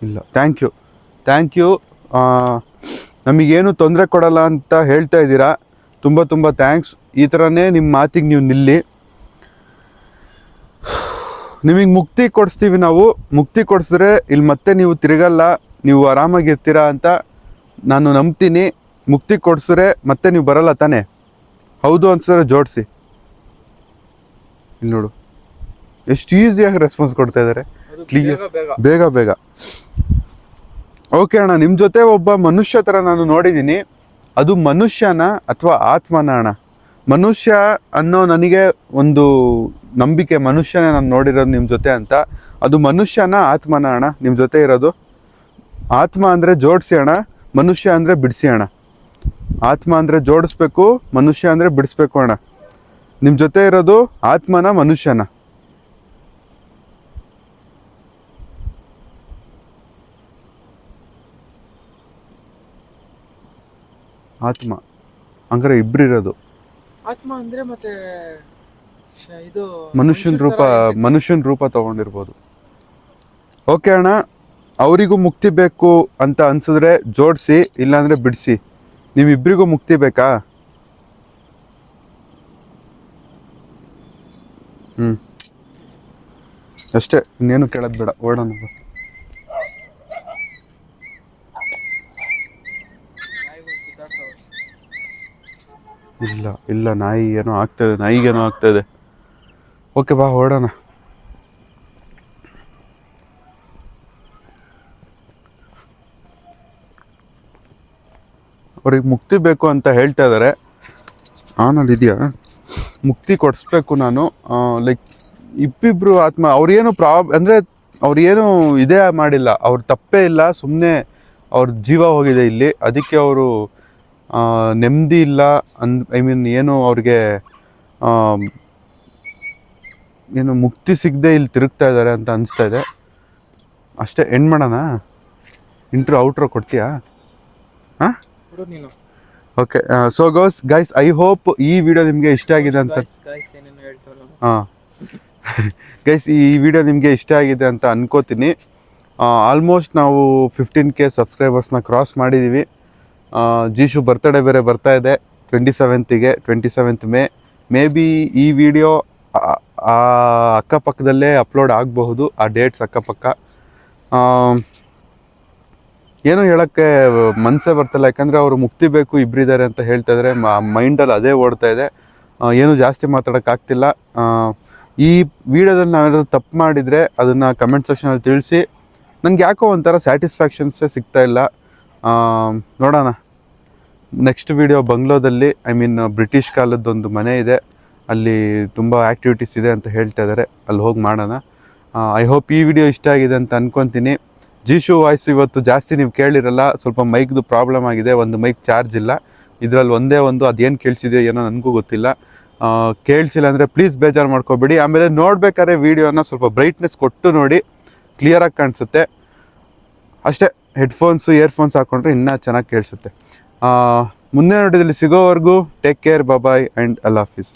ಇಲ್ಲ. Thank you. ನಮಗೇನು ತೊಂದರೆ ಕೊಡಲ್ಲ ಅಂತ ಹೇಳ್ತಾ ಇದ್ದೀರಾ. ತುಂಬ ಥ್ಯಾಂಕ್ಸ್. ಈ ಥರನೇ ನಿಮ್ಮ ಮಾತಿಗೆ ನೀವು ನಿಲ್ಲಿ. ನಿಮಗೆ ಮುಕ್ತಿ ಕೊಡಿಸ್ತೀವಿ ನಾವು. ಮುಕ್ತಿ ಕೊಡಿಸಿದ್ರೆ ಇಲ್ಲಿ ಮತ್ತೆ ನೀವು ತಿರುಗಲ್ಲ, ನೀವು ಆರಾಮಾಗಿರ್ತೀರಾ ಅಂತ ನಾನು ನಂಬ್ತೀನಿ. ಮುಕ್ತಿ ಕೊಡಿಸಿದ್ರೆ ಮತ್ತೆ ನೀವು ಬರಲ್ಲ ತಾನೇ? ಹೌದು ಅನ್ಸಿದ್ರೆ ಜೋಡಿಸಿ. ಇಲ್ಲಿ ನೋಡು, ಎಷ್ಟು ಈಸಿಯಾಗಿ ರೆಸ್ಪಾನ್ಸ್ ಕೊಡ್ತಾ ಇದ್ದಾರೆ. ಬೇಗ. ಓಕೆ ಅಣ್ಣ, ನಿಮ್ಮ ಜೊತೆ ಒಬ್ಬ ಮನುಷ್ಯ ಥರ ನಾನು ನೋಡಿದ್ದೀನಿ. ಅದು ಮನುಷ್ಯನ ಅಥವಾ ಆತ್ಮನ ಅಣ್ಣ? ಮನುಷ್ಯ ಅನ್ನೋ ನನಗೆ ಒಂದು ನಂಬಿಕೆ, ಮನುಷ್ಯನೇ ನಾನು ನೋಡಿರೋದು ನಿಮ್ಮ ಜೊತೆ ಅಂತ. ಅದು ಮನುಷ್ಯನ ಆತ್ಮನ ಅಣ್ಣ ನಿಮ್ಮ ಜೊತೆ ಇರೋದು? ಆತ್ಮ ಅಂದರೆ ಜೋಡಿಸಿ ಅಣ್ಣ, ಮನುಷ್ಯ ಅಂದರೆ ಬಿಡಿಸಿ ಅಣ್ಣ. ಆತ್ಮ ಅಂದರೆ ಜೋಡಿಸ್ಬೇಕು, ಮನುಷ್ಯ ಅಂದರೆ ಬಿಡಿಸ್ಬೇಕು ಅಣ್ಣ. ನಿಮ್ಮ ಜೊತೆ ಇರೋದು ಆತ್ಮನ, ಮನುಷ್ಯನ? ಆತ್ಮ ಹಂಗಾರೆ ಇಬ್ರು ಇರೋದು. ಆತ್ಮ ಅಂದ್ರೆ ಮತ್ತೆ ಇದು ಮನುಷ್ಯನ ರೂಪ ತಗೊಂಡಿರ್ಬೋದು. ಓಕೆ ಅಣ್ಣ, ಅವರಿಗೂ ಮುಕ್ತಿ ಬೇಕು ಅಂತ ಅನ್ಸಿದ್ರೆ ಜೋಡಿಸಿ, ಇಲ್ಲಾಂದ್ರೆ ಬಿಡಿಸಿ. ನೀವಿಬ್ಬರಿಗೂ ಮುಕ್ತಿ ಬೇಕಾ? ಅಷ್ಟೇ, ಇನ್ನೇನು ಕೇಳೋದು ಬೇಡ, ಓಡೋಣ. ಇಲ್ಲ, ನಾಯಿಗೇನೋ ಆಗ್ತಾಯಿದೆ. ಓಕೆ ಬಾ, ಹೊರಡೋಣ. ಅವ್ರಿಗೆ ಮುಕ್ತಿ ಬೇಕು ಅಂತ ಹೇಳ್ತಾ ಇದ್ದಾರೆ. ಆನಲ್ಲಿ ಇದೆಯಾ? ಮುಕ್ತಿ ಕೊಡಿಸ್ಬೇಕು ನಾನು. ಲೈಕ್ ಇಬ್ಬಿಬ್ರು ಆತ್ಮ, ಅವ್ರೇನು ಅಂದರೆ ಅವ್ರೇನು ಇದೇ ಮಾಡಿಲ್ಲ, ಅವ್ರ ತಪ್ಪೇ ಇಲ್ಲ, ಸುಮ್ಮನೆ ಅವ್ರ ಜೀವ ಹೋಗಿದೆ ಇಲ್ಲಿ. ಅದಕ್ಕೆ ಅವರು ನೆಮ್ಮದಿ ಇಲ್ಲ ಏನು ಅವ್ರಿಗೆ ಏನು ಮುಕ್ತಿ ಸಿಗದೆ ಇಲ್ಲಿ ತಿರುಗ್ತಾ ಇದ್ದಾರೆ ಅಂತ ಅನಿಸ್ತಾ ಇದೆ. ಅಷ್ಟೇ, ಎಂಡ್ ಮಾಡೋಣ. ಔಟ್ರೋ ಕೊಡ್ತೀಯಾ? ಹಾಂ, okay. So guys, I hope ಈ ವಿಡಿಯೋ ನಿಮಗೆ ಇಷ್ಟ ಆಗಿದೆ ಅಂತ. ಹಾಂ ಗೈಸ್, ಈ ವಿಡಿಯೋ ನಿಮಗೆ ಇಷ್ಟ ಆಗಿದೆ ಅಂತ ಅನ್ಕೋತೀನಿ. ಆಲ್ಮೋಸ್ಟ್ ನಾವು 15K ಸಬ್ಸ್ಕ್ರೈಬರ್ಸ್ನ ಕ್ರಾಸ್ ಮಾಡಿದ್ದೀವಿ. ಜೀಶು ಬರ್ತಡೇ ಬೇರೆ ಬರ್ತಾ ಇದೆ 27th ಮೇ ಬಿ ಈ ವಿಡಿಯೋ ಅಕ್ಕಪಕ್ಕದಲ್ಲೇ ಅಪ್ಲೋಡ್ ಆಗಬಹುದು, ಆ ಡೇಟ್ಸ್ ಅಕ್ಕಪಕ್ಕ. ಏನೂ ಹೇಳೋಕ್ಕೆ ಮನಸ್ಸೇ ಬರ್ತಿಲ್ಲ, ಯಾಕಂದರೆ ಅವರು ಮುಕ್ತಿ ಬೇಕು, ಇಬ್ಬರಿದ್ದಾರೆ ಅಂತ ಹೇಳ್ತಾ ಇದ್ದಾರೆ. ಮೈಂಡಲ್ಲಿ ಅದೇ ಓಡ್ತಾ ಇದೆ. ಏನು ಜಾಸ್ತಿ ಮಾತಾಡೋಕ್ಕಾಗ್ತಿಲ್ಲ. ಈ ವಿಡಿಯೋದಲ್ಲಿ ನಾವೇನಾದರೂ ತಪ್ಪು ಮಾಡಿದರೆ ಅದನ್ನು ಕಮೆಂಟ್ ಸೆಕ್ಷನಲ್ಲಿ ತಿಳಿಸಿ. ನನಗೆ ಯಾಕೋ ಒಂಥರ ಸ್ಯಾಟಿಸ್ಫ್ಯಾಕ್ಷನ್ಸೇ ಸಿಗ್ತಾ ಇಲ್ಲ. ನೋಡೋಣ. ನೆಕ್ಸ್ಟ್ ವಿಡಿಯೋ ಬಂಗ್ಲೋದಲ್ಲಿ, ಬ್ರಿಟಿಷ್ ಕಾಲದ್ದೊಂದು ಮನೆ ಇದೆ, ಅಲ್ಲಿ ತುಂಬ ಆ್ಯಕ್ಟಿವಿಟೀಸ್ ಇದೆ ಅಂತ ಹೇಳ್ತಾ ಇದ್ದಾರೆ, ಅಲ್ಲಿ ಹೋಗಿ ಮಾಡೋಣ. ಐ ಹೋಪ್ ಈ ವಿಡಿಯೋ ಇಷ್ಟ ಆಗಿದೆ ಅಂತ ಅಂದ್ಕೊತೀನಿ. ಜೀಶು ವಾಯ್ಸ್ ಇವತ್ತು ಜಾಸ್ತಿ ನೀವು ಕೇಳಿರಲ್ಲ, ಸ್ವಲ್ಪ ಮೈಕ್ದು ಪ್ರಾಬ್ಲಮ್ ಆಗಿದೆ. ಒಂದು ಮೈಕ್ ಚಾರ್ಜ್ ಇಲ್ಲ, ಇದರಲ್ಲಿ ಒಂದೇ ಅದೇನು ಕೇಳಿಸಿದೆಯೋ ಏನೋ ನನಗೂ ಗೊತ್ತಿಲ್ಲ. ಕೇಳಿಸಿಲ್ಲ ಅಂದರೆ ಪ್ಲೀಸ್ ಬೇಜಾರು ಮಾಡ್ಕೋಬೇಡಿ. ಆಮೇಲೆ ನೋಡ್ಬೇಕಾದ್ರೆ ವೀಡಿಯೋನ ಸ್ವಲ್ಪ ಬ್ರೈಟ್ನೆಸ್ ಕೊಟ್ಟು ನೋಡಿ, ಕ್ಲಿಯರಾಗಿ ಕಾಣಿಸುತ್ತೆ ಅಷ್ಟೇ. ಹೆಡ್ಫೋನ್ಸು, ಇಯರ್ಫೋನ್ಸ್ ಹಾಕ್ಕೊಂಡ್ರೆ ಇನ್ನೂ ಚೆನ್ನಾಗಿ ಕೇಳಿಸುತ್ತೆ. ಮುಂದೆ ನೋಡಿದಲ್ಲಿ ಸಿಗೋವರೆಗೂ ಟೇಕ್ ಕೇರ್, ಬಾಯ್ ಆ್ಯಂಡ್ ಅಲ್ಲಾಹ್ ಹಾಫಿಸ್.